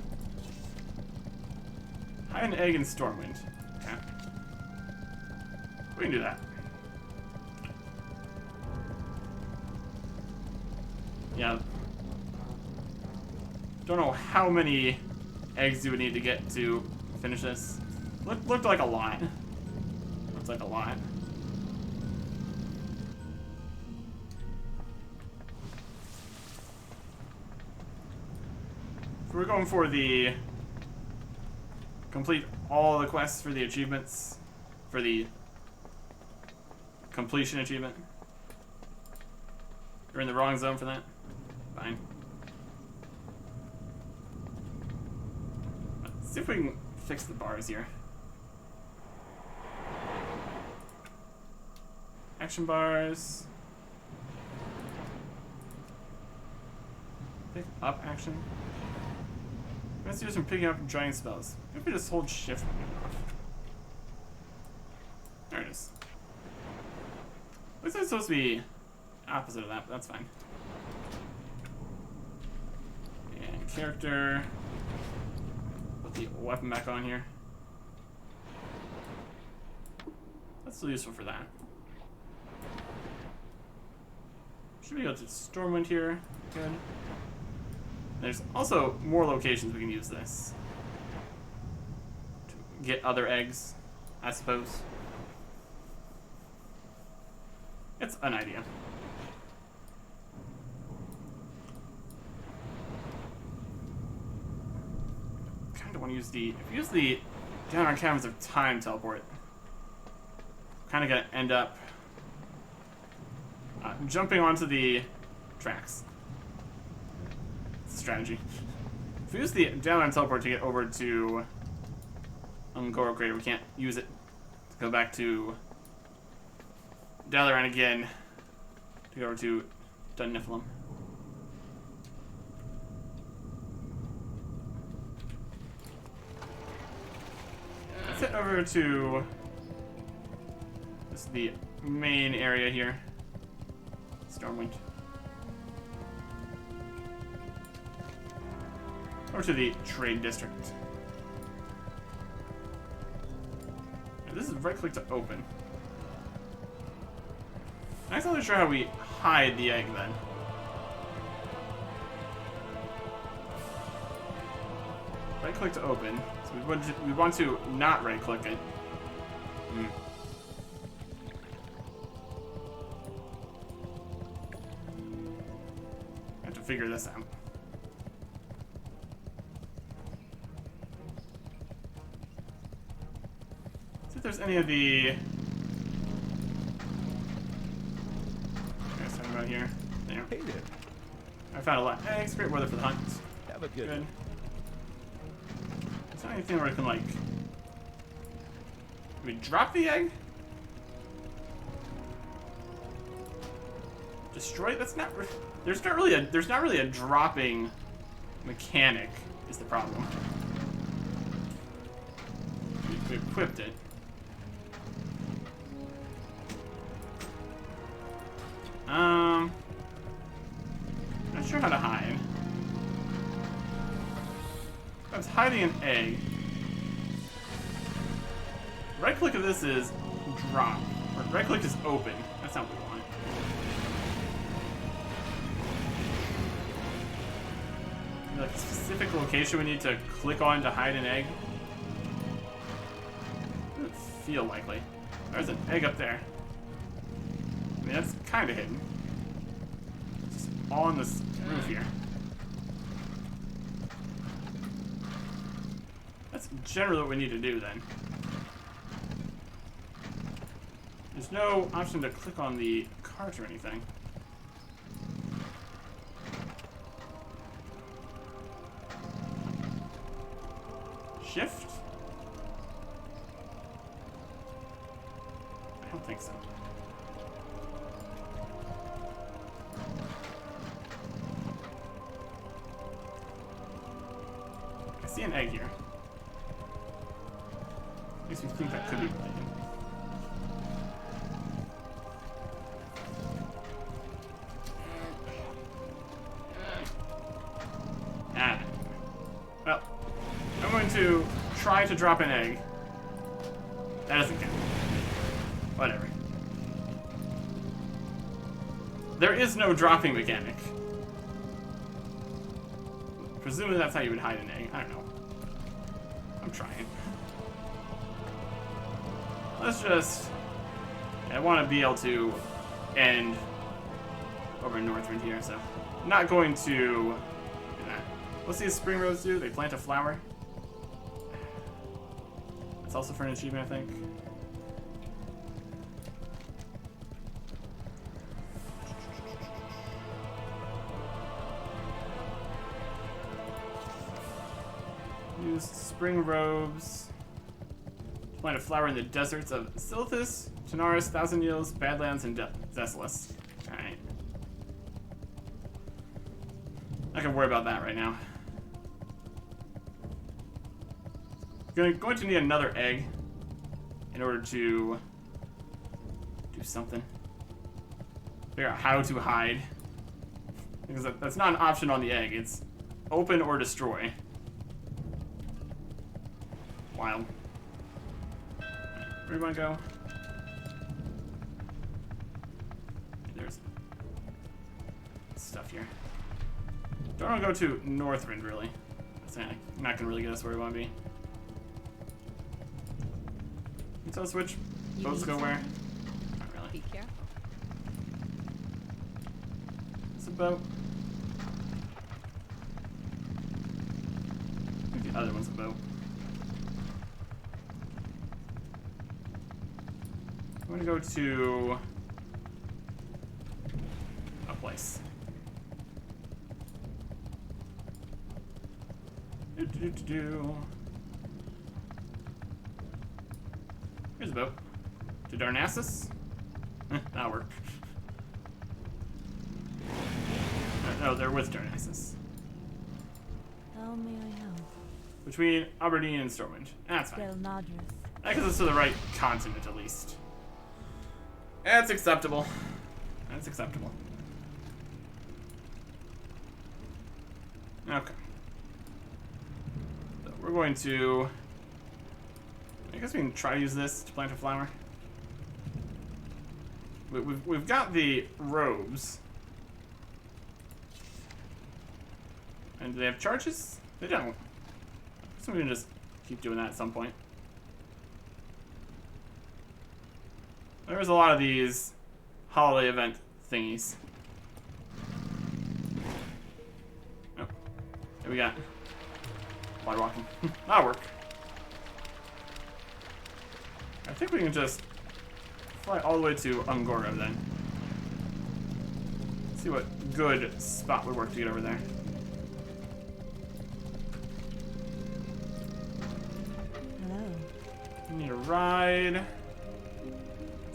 Hide an egg in Stormwind. Okay. We can do that. Yeah. Don't know how many eggs you would need to get to finish this. Looked like a lot. Looks like a lot. If we're going for the complete all the quests for the achievements, for the completion achievement. You're in the wrong zone for that. Fine. Let's see if we can fix the bars here. Action bars. Pick up action. Let's use from picking up and drawing spells. Maybe just hold shift when you're off. There it is. Looks like it's supposed to be opposite of that, but that's fine. And character. Put the weapon back on here. That's still useful for that. Should we go to Stormwind here? Good. There's also more locations we can use this. To get other eggs, I suppose. It's an idea. Kinda wanna use the, if you use the down on Caverns of Time teleport, kinda gonna end up jumping onto the tracks. Strategy. If we use the down on teleport to get over to Goro Crater, we can't use it to go back to Dalaran again to go over to Dun Niflheim. Let's head over to this is the main area here. Stormwind. Or to the trade district. And this is right click to open. I'm not really sure how we hide the egg then. Right click to open. So we want to not right click it. I have to figure this out. If there's any of the talking about here. There. Hey there. I found a lot of eggs. Great weather for the hunt. Have a good Good. one. Is there anything where I can like we drop the egg? Destroy it? That's not there's not really a dropping mechanic is the problem. We equipped it. Not sure how to hide. That's hiding an egg. Right click of this is drop. Or right click is open. That's not what we want. Like a specific location we need to click on to hide an egg. Doesn't feel likely. There's an egg up there. I mean, that's kind of hidden. It's just on this roof here. That's generally what we need to do then. There's no option to click on the cart or anything. Shift? I don't think so. I see an egg here. Makes me think that could be related. Ah. Well, I'm going to try to drop an egg. That doesn't count. Whatever. There is no dropping mechanic. Presumably that's how you would hide an egg. I don't know. I'm trying. Let's just... I want to be able to end over in Northrend here, so I'm not going to do that. What's these spring roses do? They plant a flower. That's also for an achievement, I think. Use spring robes. Plant a flower in the deserts of Silithus, Tanaris, Thousand Years, Badlands, and Desolus. Alright. I can worry about that right now. Going to need another egg in order to do something. Figure out how to hide. Because that's not an option on the egg. It's open or destroy. Wild. Where do you want to go? There's stuff here. Don't want to go to Northrend, really. That's not going to really get us where we want to be. Can tell us which boats go where? Not really. Be careful. It's a boat. I think the other one's a boat. I'm gonna go to a place. Here's a boat. To Darnassus? That'll work. No, they're with Darnassus. How may I help? Between Aberdeen and Stormwind. That's fine. Del Nadris. That gets us to the right continent, at least. That's acceptable. That's acceptable. Okay. So we're going to... I guess we can try to use this to plant a flower. We've got the robes. And do they have charges? They don't. So we can just keep doing that at some point. There's a lot of these holiday event thingies. Oh. Here we got water walking. That'll work. I think we can just fly all the way to Ungoro then. See what good spot would work to get over there. Hello. We need a ride.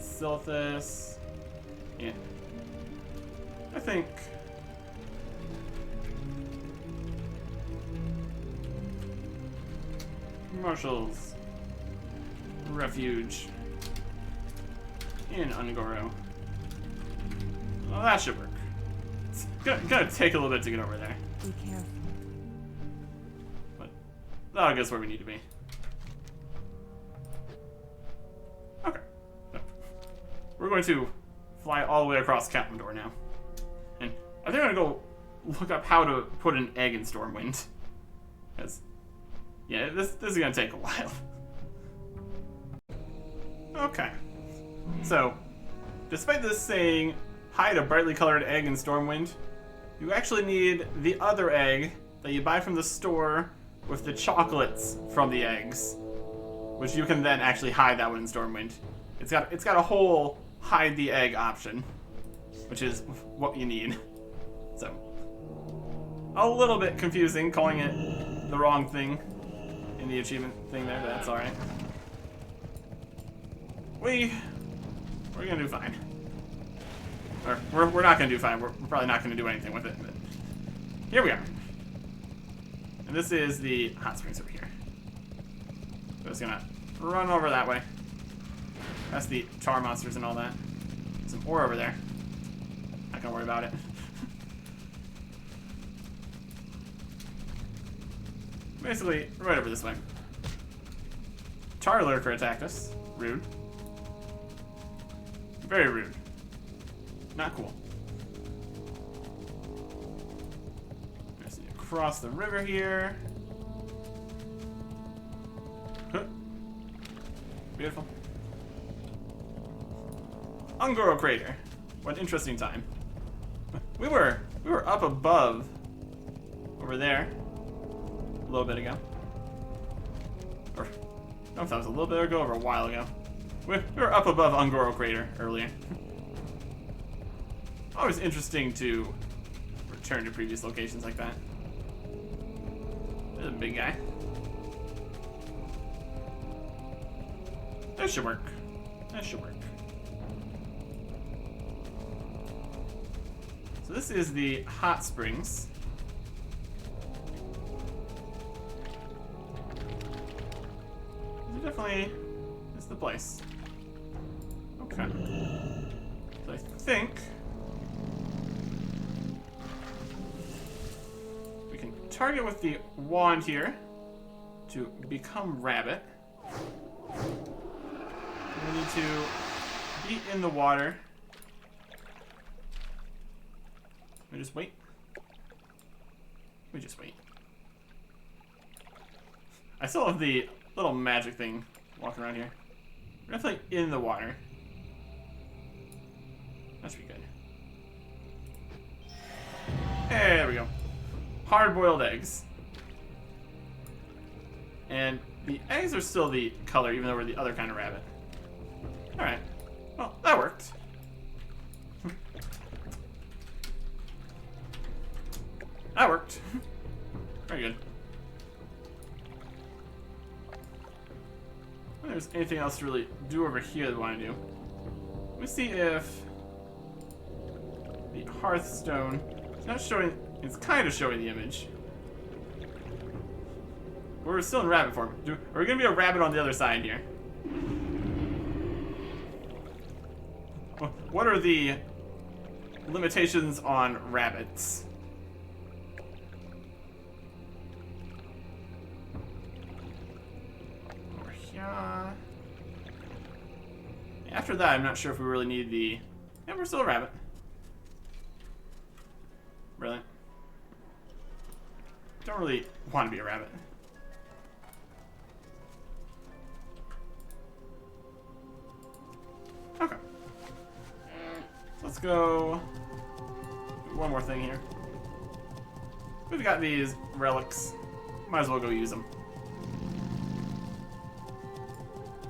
Silithus. Yeah. I think... Marshall's refuge in Ungoro. Well, that should work. It's gonna take a little bit to get over there. Be careful. But that'll get us where we need to be. Okay. So, we're going to fly all the way across Katmandor now. And I think I'm gonna go look up how to put an egg in Stormwind. Because, yeah, this is gonna take a while. Okay. So, despite this saying, hide a brightly colored egg in Stormwind, you actually need the other egg that you buy from the store with the chocolates from the eggs, which you can then actually hide that one in Stormwind. It's got a whole hide the egg option, which is what you need. So a little bit confusing calling it the wrong thing in the achievement thing there, but that's all right. We're gonna do fine. Or we're not gonna do fine. We're probably not gonna do anything with it. But here we are. And this is the hot springs over here. So it's gonna run over that way. That's the tar monsters and all that. Some ore over there. Not gonna worry about it. Basically, right over this way. Tar lurker attacked us. Rude. Very rude. Not cool. Just need to cross the river here. Huh. Beautiful. Ungoro crater. What an interesting time. We were up above over there a little bit ago. Or I don't know if that was a little bit ago or a while ago. We were up above Ungoro crater earlier. Always interesting to return to previous locations like that. There's a big guy. That should work. That should work. So this is the hot springs. It definitely is the place. Okay. So I think we can target with the wand here to become rabbit. We need to be in the water. We just wait. We just wait. I still have the little magic thing walking around here. We're definitely in the water. That should be good. Hey, there we go. Hard-boiled eggs. And the eggs are still the color, even though we're the other kind of rabbit. Alright. Well, that worked. That worked. Very good. If there's anything else to really do over here that we want to do. Let me see if the Hearthstone is not showing. It's kind of showing the image. We're still in rabbit form. Are we gonna be a rabbit on the other side here? What are the limitations on rabbits? Over here. After that, I'm not sure if we really need the... Yeah, we're still a rabbit. Really? Don't really want to be a rabbit. Okay. So let's go do one more thing here. We've got these relics. Might as well go use them.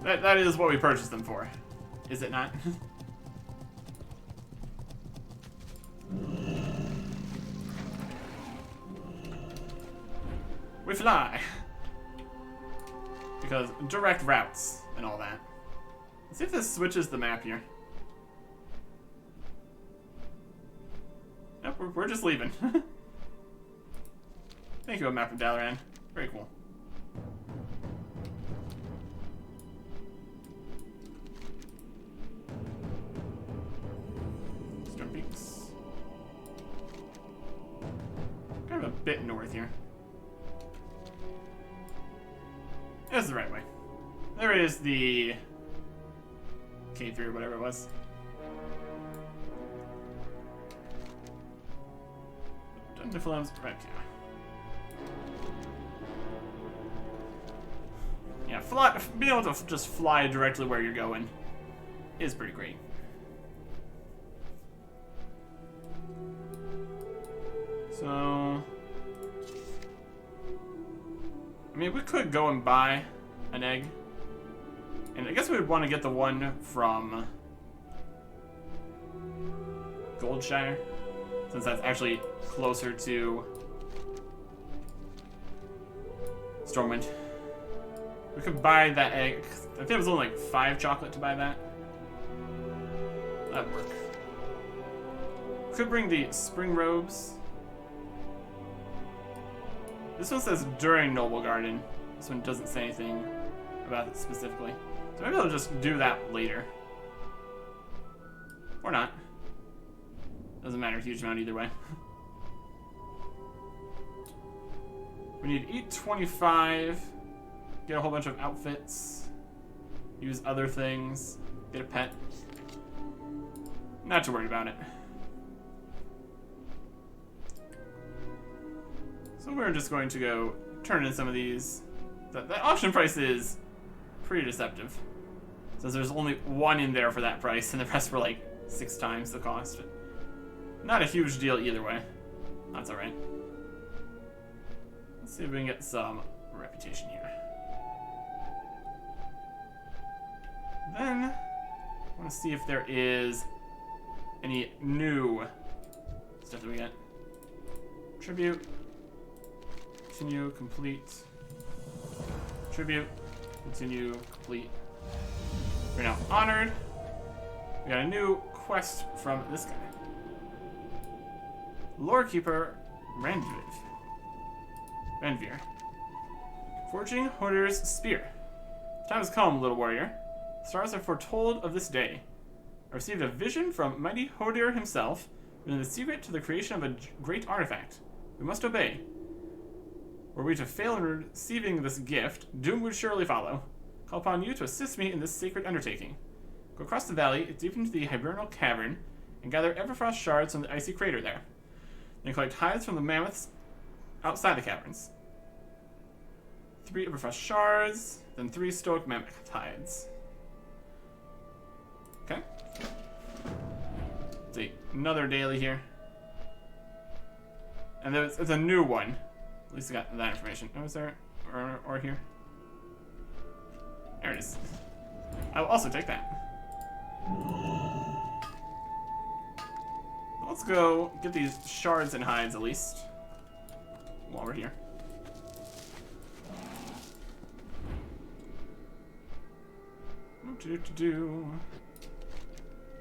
That is what we purchased them for. Is it not? We fly! Because direct routes and all that. Let's see if this switches the map here. Nope, we're just leaving. Thank you, a map of Dalaran. Very cool. Storm Peaks. Kind of a bit north here. That's the right way. There is the K3 or whatever it was. Dunderflames right here. Yeah, being able to just fly directly where you're going is pretty great. So I mean, we could go and buy an egg. And I guess we would want to get the one from Goldshire, since that's actually closer to Stormwind. We could buy that egg. I think it was only like 5 chocolate to buy that. That'd work. Could bring the spring robes. This one says during Noble Garden. This one doesn't say anything about it specifically. So maybe I'll just do that later. Or not. Doesn't matter a huge amount either way. We need eat 25, get a whole bunch of outfits, use other things, get a pet. Not too worried about it. So we're just going to go turn in some of these. The auction price is pretty deceptive, since there's only one in there for that price, and the rest were like 6 times the cost. Not a huge deal either way. That's alright. Let's see if we can get some reputation here. Then, I want to see if there is any new stuff that we get. Tribute. Continue, complete. Tribute. Continue, complete. We're now honored. We got a new quest from this guy. Lorekeeper Ranvir. Forging Hodir's spear. Time has come, little warrior. The stars have foretold of this day. I received a vision from mighty Hodir himself, revealing the secret to the creation of a great artifact. We must obey. Were we to fail in receiving this gift, doom would surely follow. Call upon you to assist me in this sacred undertaking. Go across the valley, deep into the hibernal cavern, and gather Everfrost shards from the icy crater there. Then collect hides from the mammoths outside the caverns. 3 Everfrost shards, then 3 stoic mammoth hides. Okay. Let's see, another daily here. And it's a new one. At least I got that information. Oh, is there or here? There it is. I will also take that. Let's go get these shards and hides at least while we're here.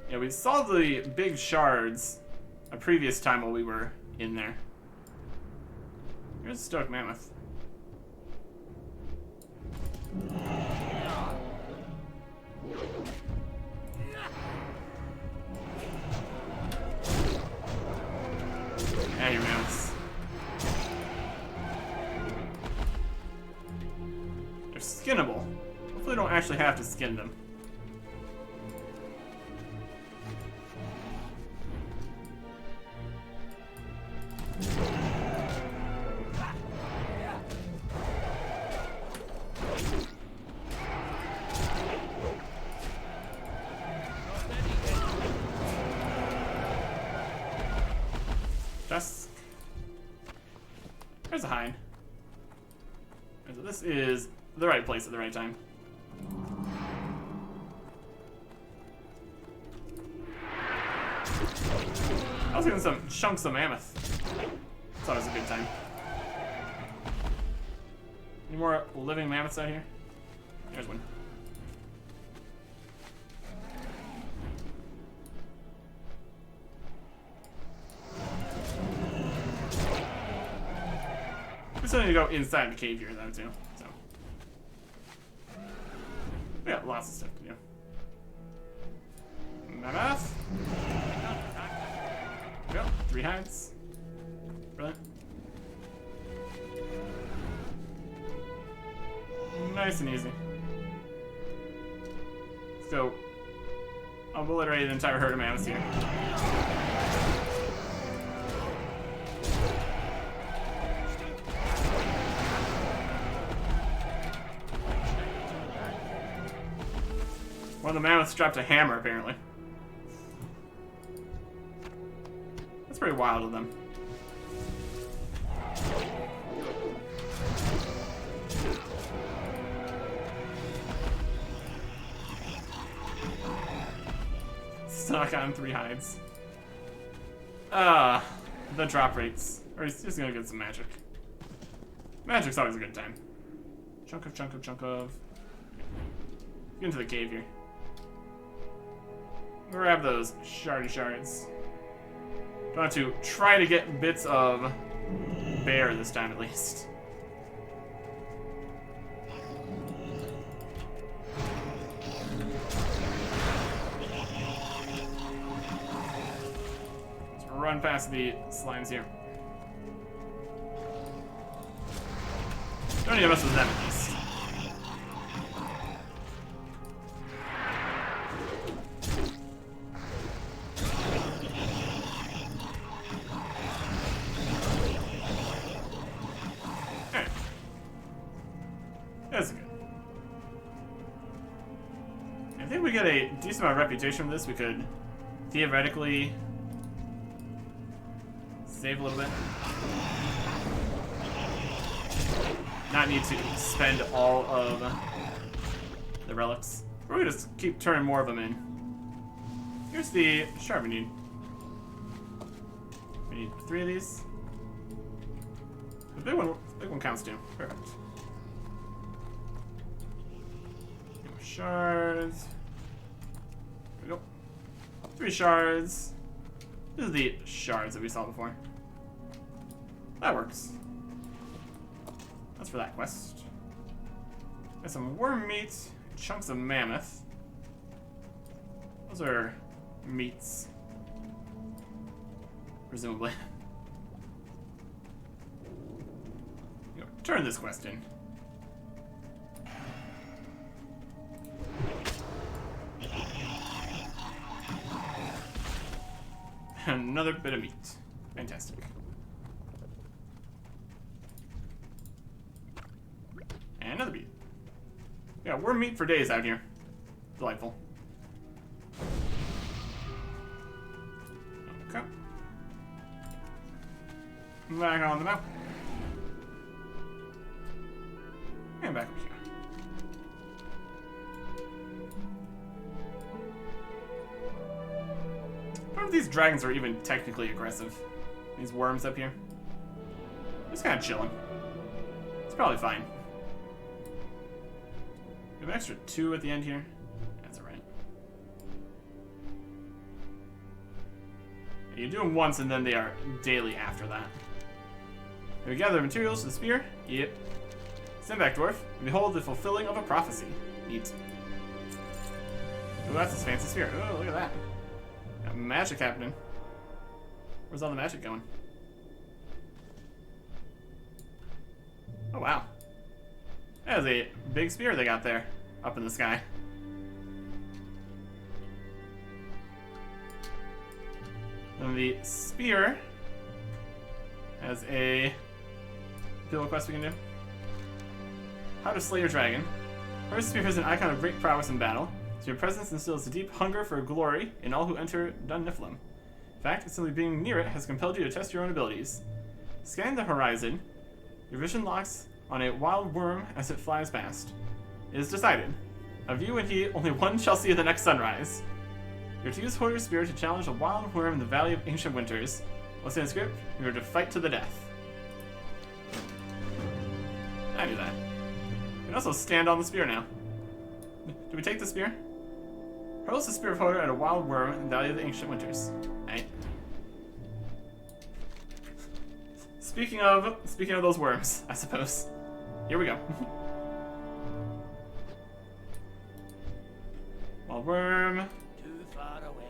Yeah, we saw the big shards a previous time while we were in there. Here's a stoic mammoth. Yeah, your mammoths. They're skinnable. Hopefully we don't actually have to skin them. There's a hide. So this is the right place at the right time. I was getting some chunks of mammoth. It's always a good time. Any more living mammoths out here? There's one. We still need to go inside the cave here, though, too. So we got lots of stuff to do. Mammoth. Yep, 3 hides. Brilliant. Nice and easy. Let's go obliterate an entire herd of mammoths here. One of the mammoths dropped a hammer, apparently. That's pretty wild of them. Stuck on 3 hides. The drop rates. Or he's just gonna get some magic. Magic's always a good time. Chunk of. Get into the cave here. Grab those shards. Don't have to try to get bits of bear this time at least. Let's run past the slimes here. Don't need to mess with them at least. Alright. That's good. I think we get a decent amount of reputation from this. We could theoretically save a little bit. Not need to spend all of the relics. Or we just keep turning more of them in. Here's the shard we need. We need 3 of these. The big one counts too. Perfect. More shards. There we go. 3 shards. These are the shards that we saw before. That works. That's for that quest. Got some worm meat, chunks of mammoth. Those are meats. Presumably. Turn this quest in. Another bit of meat. Fantastic. And another meat. Yeah, worm meat for days out here. Delightful. Okay. Back on the map. And back up here. I wonder if these dragons are even technically aggressive. These worms up here. Just kind of chilling. It's probably fine. We have an extra 2 at the end here. That's alright. You do them once and then they are daily after that. We gather materials for the spear. Yep. Stand back, dwarf, and behold the fulfilling of a prophecy. Neat. Oh, that's a fancy spear. Oh, look at that. Got magic happening. Where's all the magic going? Oh, wow. That is a big spear they got there, up in the sky. And the spear has a pillow quest we can do. How to slay your dragon. Her spear is an icon of great prowess in battle, so your presence instills a deep hunger for glory in all who enter Dun Niflheim. In fact, simply being near it has compelled you to test your own abilities. Scanning the horizon, your vision locks on a wild worm as it flies past. It is decided. Of you and he, only one shall see the next sunrise. You're to use Hodir's spear to challenge a wild worm in the Valley of Ancient Winters. What's in the script? You are to fight to the death. I knew that. You can also stand on the spear now. Do we take the spear? Hurls the spear of Hodir at a wild worm in the Valley of the Ancient Winters. Right. Speaking of those worms, I suppose. Here we go. Wild worm. Too far away.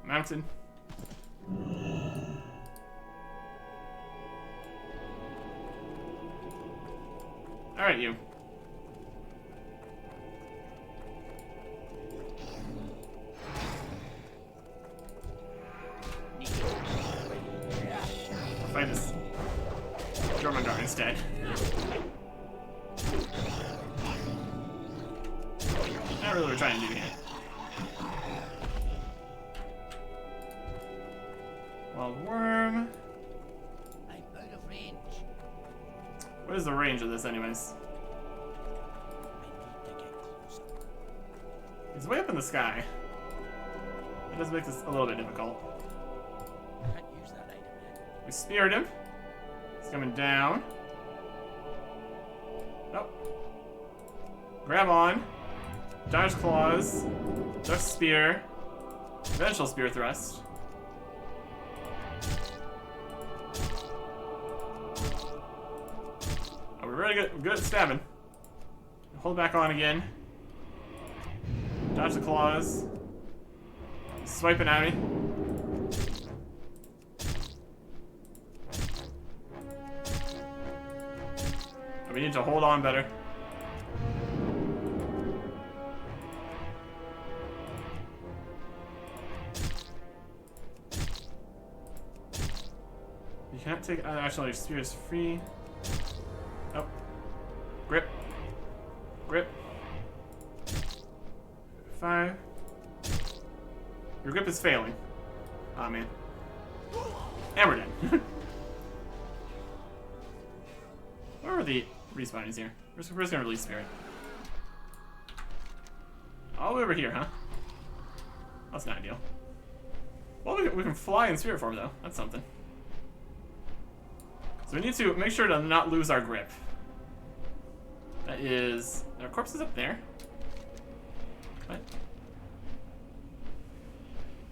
Mountain. Alright, you. I'll fight this Jormungandr instead. Not really what we're trying to do here. Wild worm. I'm out of range. What is the range of this, anyways? He's way up in the sky. It does make this a little bit difficult. Can't use that item yet. We speared him. He's coming down. Nope. Grab on. Dodge claws. Duck spear. Eventual spear thrust. Oh, we're really good at stabbing. Hold back on again. Dodge the claws. He's swiping at me. We need to hold on better. You can't take actually your spear is free. Oh. Grip. Grip. 5. Your grip is failing. Aw, man. And we're dead. Where are the respawnings here? We're just gonna release spirit. All the way over here, huh? That's not ideal. Well, we can fly in spirit form, though. That's something. So we need to make sure to not lose our grip. That is... Our corpse is up there. What?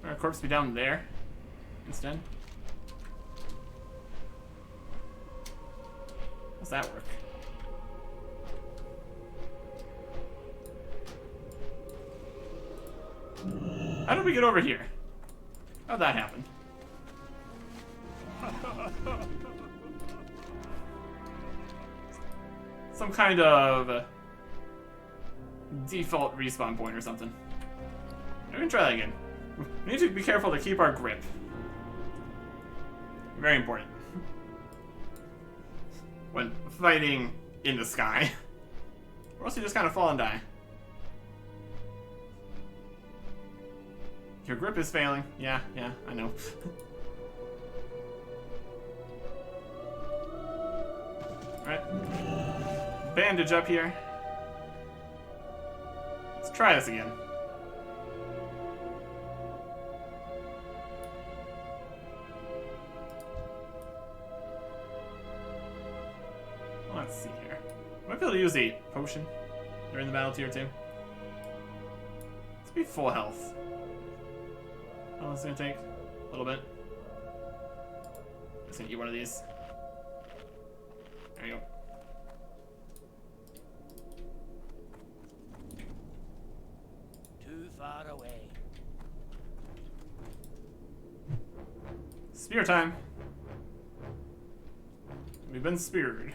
Would our corpse be down there instead? How's that work? How did we get over here? How'd that happen? Some kind of default respawn point or something. We can try that again. We need to be careful to keep our grip. Very important. When fighting in the sky. Or else you just kind of fall and die. Your grip is failing. Yeah, I know. Alright. Bandage up here. Let's try this again. Let's see here. Might be able to use a potion during the battle tier 2. Let's be full health. How long is it gonna take? A little bit. Just gonna eat one of these. There you go. Too far away. Spear time. We've been speared.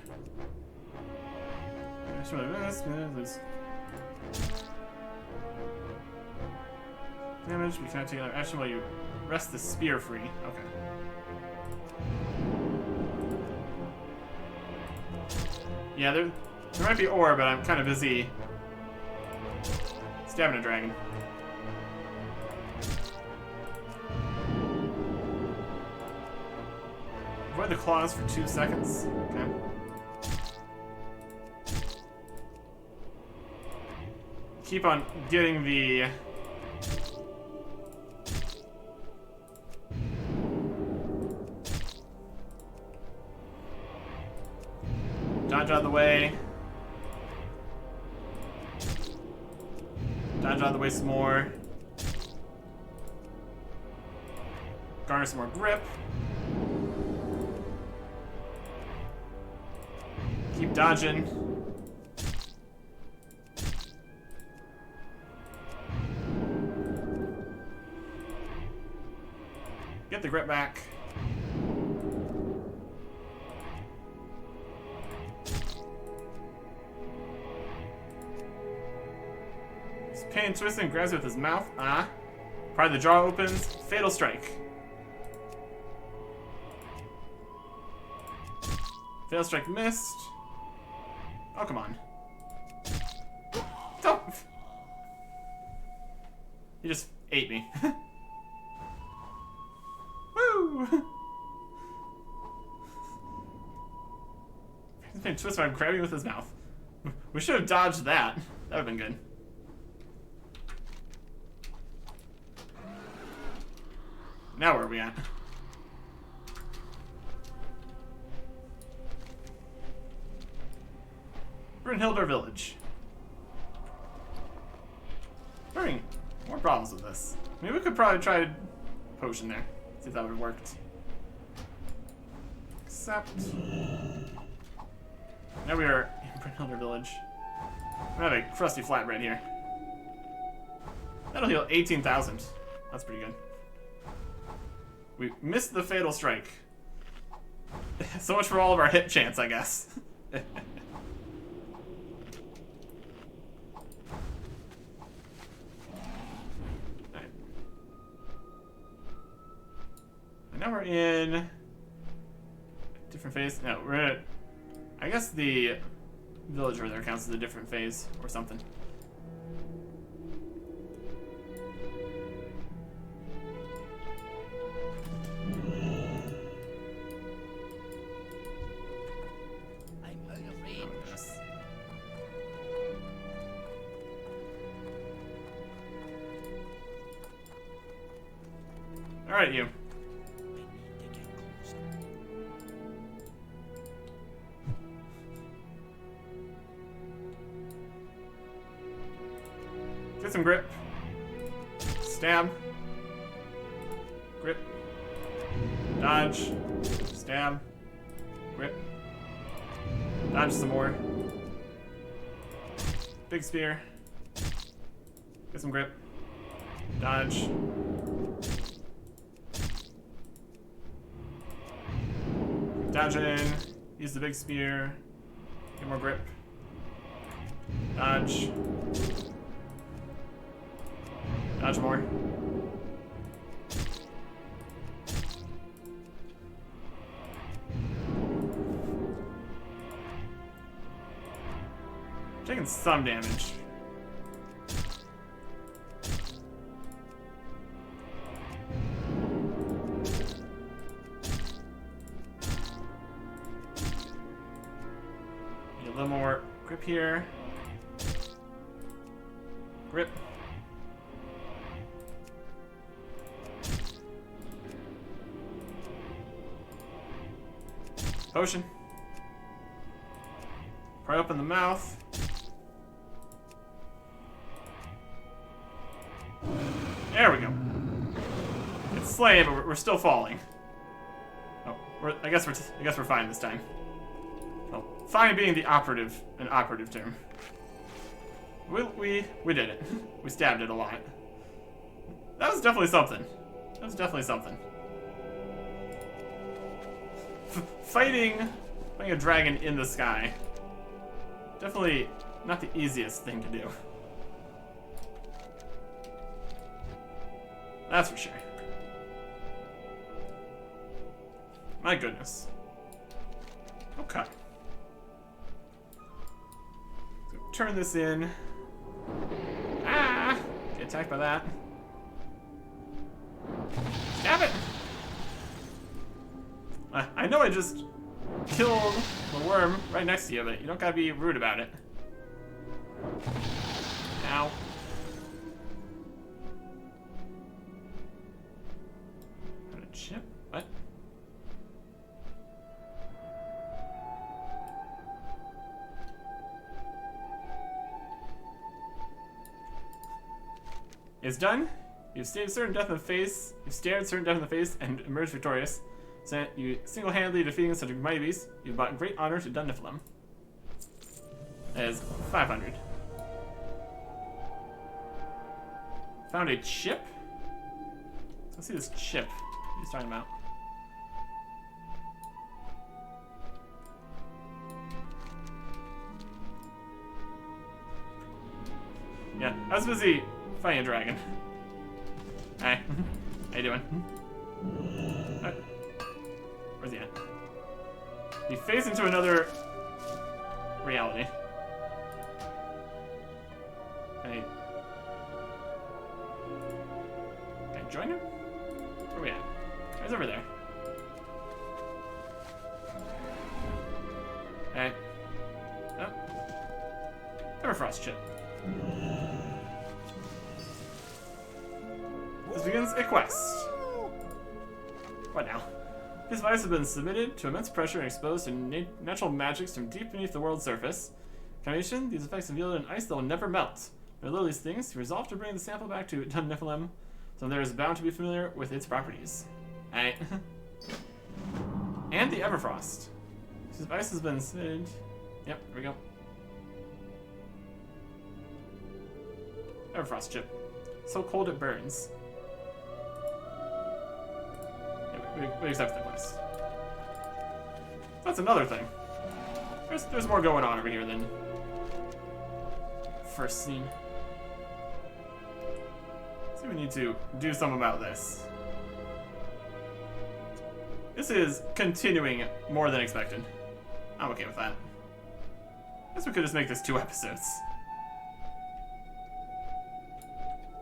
Damage, we cannot take another action while you rest the spear free. Okay. Yeah, there might be ore, but I'm kind of busy stabbing a dragon. Avoid the claws for 2 seconds. Okay. Keep on getting the... Dodge out of the way. Dodge out of the way some more. Garner some more grip. Keep dodging. Get the grip back. He's pain twisting, grabs it with his mouth. Ah. Part of the jaw opens. Fatal strike. Fatal strike missed. Oh, come on. Don't. He just ate me. Woo! He's been And twist by grabbing with his mouth. We should have dodged that. That would have been good. Now where are we at? We're in Hildar Village. We're having more problems with this. Maybe we could probably try a potion there. See if that would have worked. Except... Now we are in Brynhildar Village. We have a crusty flatbread here. That'll heal 18,000. That's pretty good. We missed the fatal strike. So much for all of our hit chance, I guess. Alright. And now we're in a different phase. No, we're in a, I guess the villager there counts as a different phase or something. I'm out of range. Oh, yes. All right, you. I need to get closer. Get some grip. Stab. Grip. Dodge. Stab. Grip. Dodge some more. Big spear. Get some grip. Dodge. Dodge in. Use the big spear. Get more grip. Dodge. Dodge more. Taking some damage. Need a little more grip here. Grip. Potion. Pry open the mouth. There we go. It's slaying, but we're still falling. Oh, I guess we're fine this time. Oh, fine being the operative, an operative term. We did it. We stabbed it a lot. That was definitely something. That was definitely something. Fighting a dragon in the sky. Definitely not the easiest thing to do. That's for sure. My goodness. Okay. So turn this in. Ah! Get attacked by that. Stab it! I know I just killed the worm right next to you, but you don't gotta be rude about it. Ow. Got a chip? What? It's done. You've stared certain death in the face. You've stared certain death in the face and emerged victorious. So you single-handedly defeating such a mighty beast. You've brought great honor to Dundiflem. That is 500. Found a chip. Let's see this chip he's talking about. Yeah, I was busy fighting a dragon. Hi. How you doing? Where's he at? He phased into another reality. Can I join him? Where are we at? He's over there. Hey. Everfrost chip. This begins a quest. What now? These devices have been submitted to immense pressure and exposed to natural magics from deep beneath the world's surface. Combination, these effects have yielded an ice that will never melt. Below these things, he resolved to bring the sample back to Niflheim, so there is bound to be familiar with its properties. Alright. And the Everfrost. This device has been submitted. Yep, there we go. Everfrost chip. So cold it burns. Yeah, we accept the quest. That's another thing. There's more going on over here than first scene. So we need to do something about this. This is continuing more than expected. I'm okay with that. Guess we could just make this 2 episodes.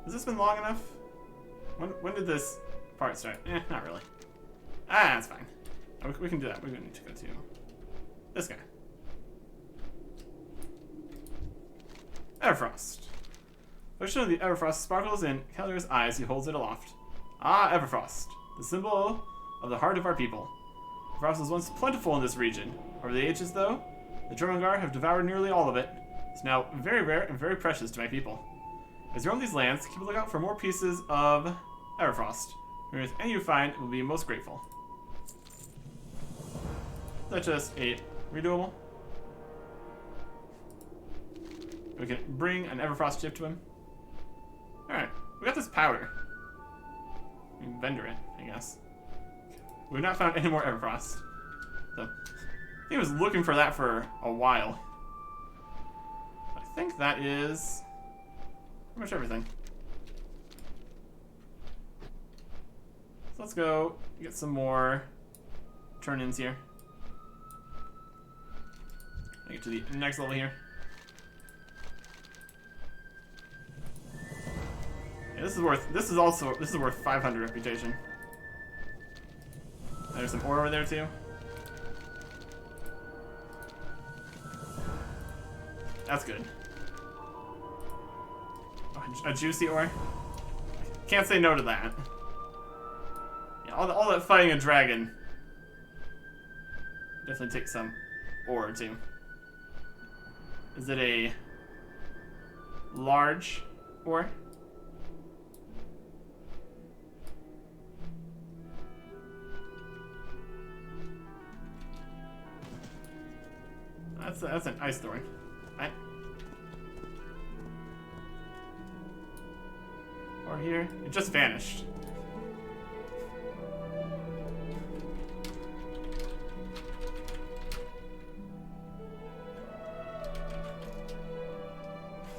Has this been long enough? When did this part start? Not really. That's fine. We can do that. We need to go to this guy. Everfrost. Vision of the Everfrost sparkles in Keller's eyes. He holds it aloft. Ah, Everfrost, the symbol of the heart of our people. Everfrost was once plentiful in this region. Over the ages, though, the Jormungandr have devoured nearly all of it. It's now very rare and very precious to my people. As you roam these lands, keep a lookout for more pieces of Everfrost. And if any you find, we'll be most grateful. That's just a redoable. We can bring an Everfrost chip to him. Alright, we got this powder. We can vendor it, I guess. We've not found any more Everfrost. So, I think I was looking for that for a while. I think that is pretty much everything. So let's go get some more turn-ins here. Get to the next level here. Yeah, this is worth 500 reputation. There's some ore over there too. That's good. Oh, a juicy ore. Can't say no to that. Yeah, all that fighting a dragon. Definitely take some ore too. Is it a large ore? That's an ice thorn. Right? Or here. It just vanished.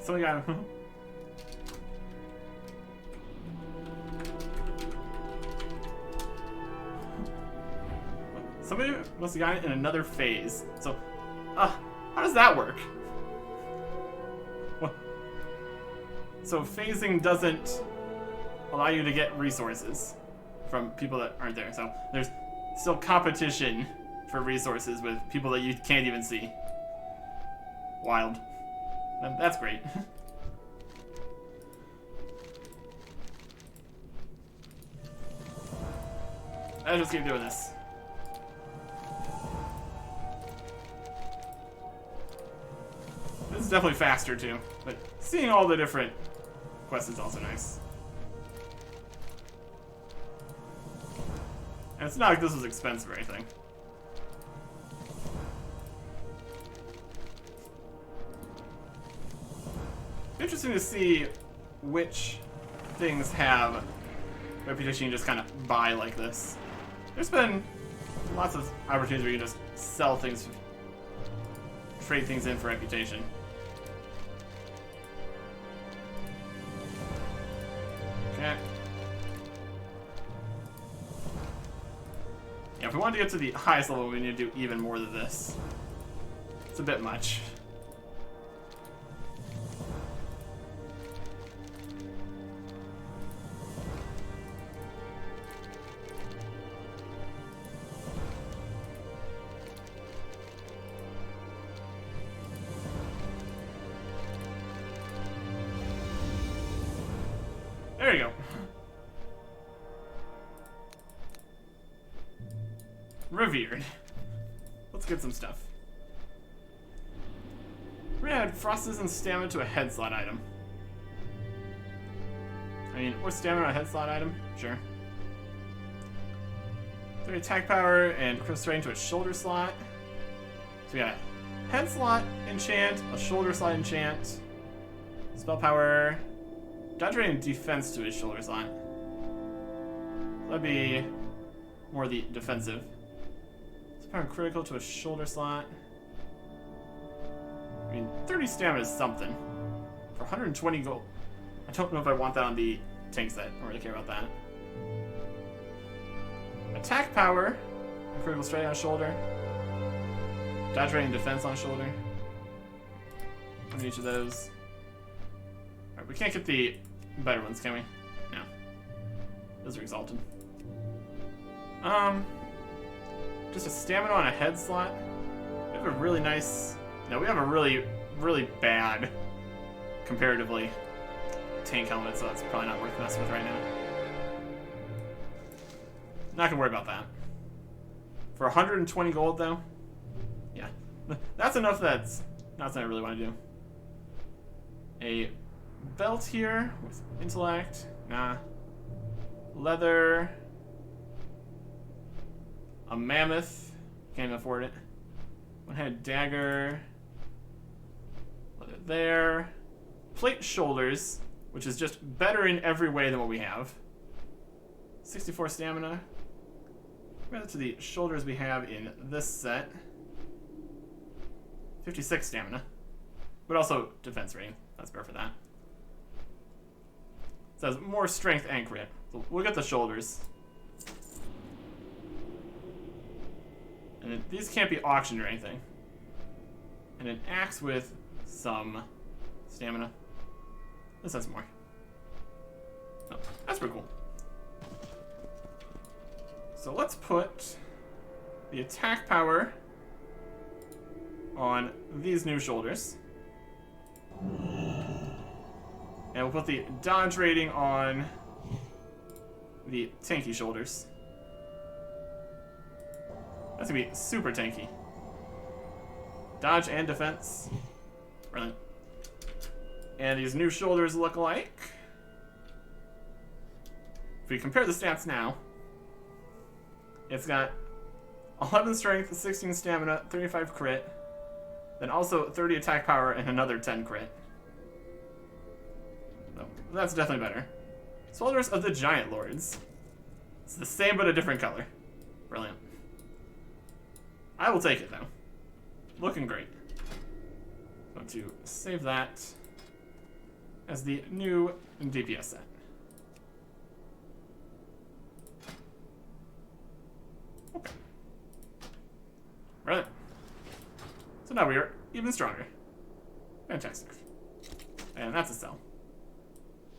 So we got him. Somebody must have gotten it in another phase. So, how does that work? What? So phasing doesn't allow you to get resources from people that aren't there. So there's still competition for resources with people that you can't even see. Wild. That's great. I'll just keep doing this. This is definitely faster too, but seeing all the different quests is also nice. And it's not like this was expensive or anything. Interesting to see which things have reputation you just kind of buy like this. There's been lots of opportunities where you can just sell things, trade things in for reputation. Okay. Yeah, if we want to get to the highest level, we need to do even more than this. It's a bit much. Revered. Let's get some stuff. We're gonna add Frost's and Stamina to a head slot item. I mean, or Stamina on a head slot item? Sure. 3 attack power and critical strength to a shoulder slot. So we got a head slot enchant, a shoulder slot enchant, spell power, dodge rate and defense to his shoulder slot. That'd be more the defensive. Spell power and critical to a shoulder slot. I mean, 30 stamina is something. For 120 gold. I don't know if I want that on the tank set. I don't really care about that. Attack power. Critical straight on shoulder. Dodge rate and defense on shoulder. On each of those. Alright, we can't get the better ones, can we? No. Those are exalted. Just a stamina on a head slot. We have a really nice... No, we have a really, really bad, comparatively, tank helmet, so that's probably not worth messing with right now. Not gonna worry about that. For 120 gold, though, yeah, that's enough. That's not something I really want to do. A belt here with intellect, nah. Leather, a mammoth, can't even afford it. One-headed dagger. Leather there. Plate shoulders, which is just better in every way than what we have. 64 stamina. Compare that to the shoulders we have in this set. 56 stamina. But also defense rating. That's better for that. It says more strength and crit. So we'll get the shoulders. And then these can't be auctioned or anything. And an axe with some stamina. This has more. Oh, that's pretty cool. So let's put the attack power on these new shoulders. And we'll put the dodge rating on the tanky shoulders. That's gonna be super tanky. Dodge and defense. Brilliant. And these new shoulders look like... If we compare the stats now, it's got 11 strength, 16 stamina, 35 crit, then also 30 attack power and another 10 crit. So that's definitely better. Shoulders of the Giant Lords. It's the same but a different color. Brilliant. I will take it though. Looking great. So to save that as the new DPS set. Okay. Right. So now we are even stronger. Fantastic. And that's a cell.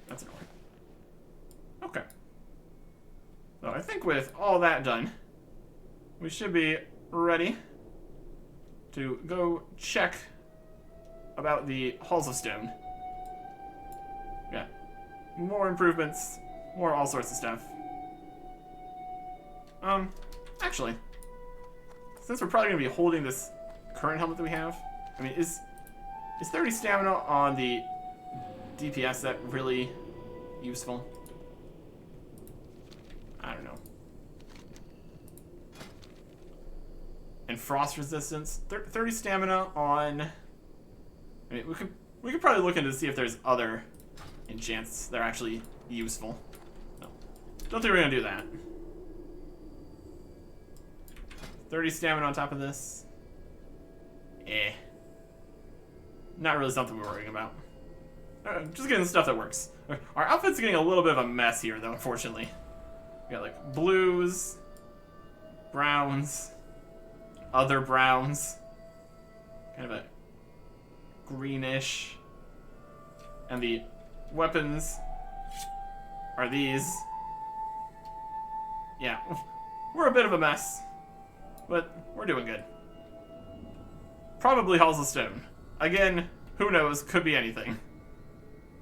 That's an ore. Okay. So I think with all that done, we should be ready to go check about the Halls of Stone. Yeah. More improvements, more all sorts of stuff. Actually, since we're probably going to be holding this current helmet that we have, I mean, is 30 stamina on the DPS set really useful? I don't know. And frost resistance, 30 stamina on... I mean, we could probably look into to see if there's other enchants that are actually useful. No, don't think we're gonna do that. 30 stamina on top of this. Not really something we're worrying about. Just getting the stuff that works. Our outfit's getting a little bit of a mess here, though, unfortunately. We got, like, blues, browns, other browns, kind of a greenish, and the weapons are these. Yeah, we're a bit of a mess, but we're doing good. Probably Halls of Stone. Again, who knows, could be anything.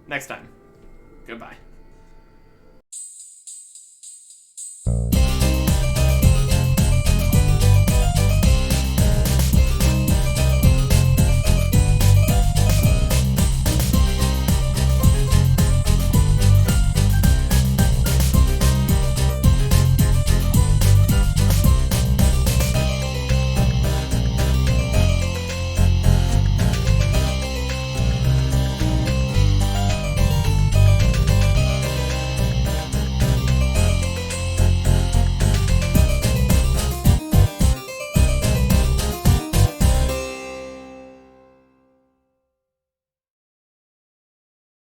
Next time. Goodbye.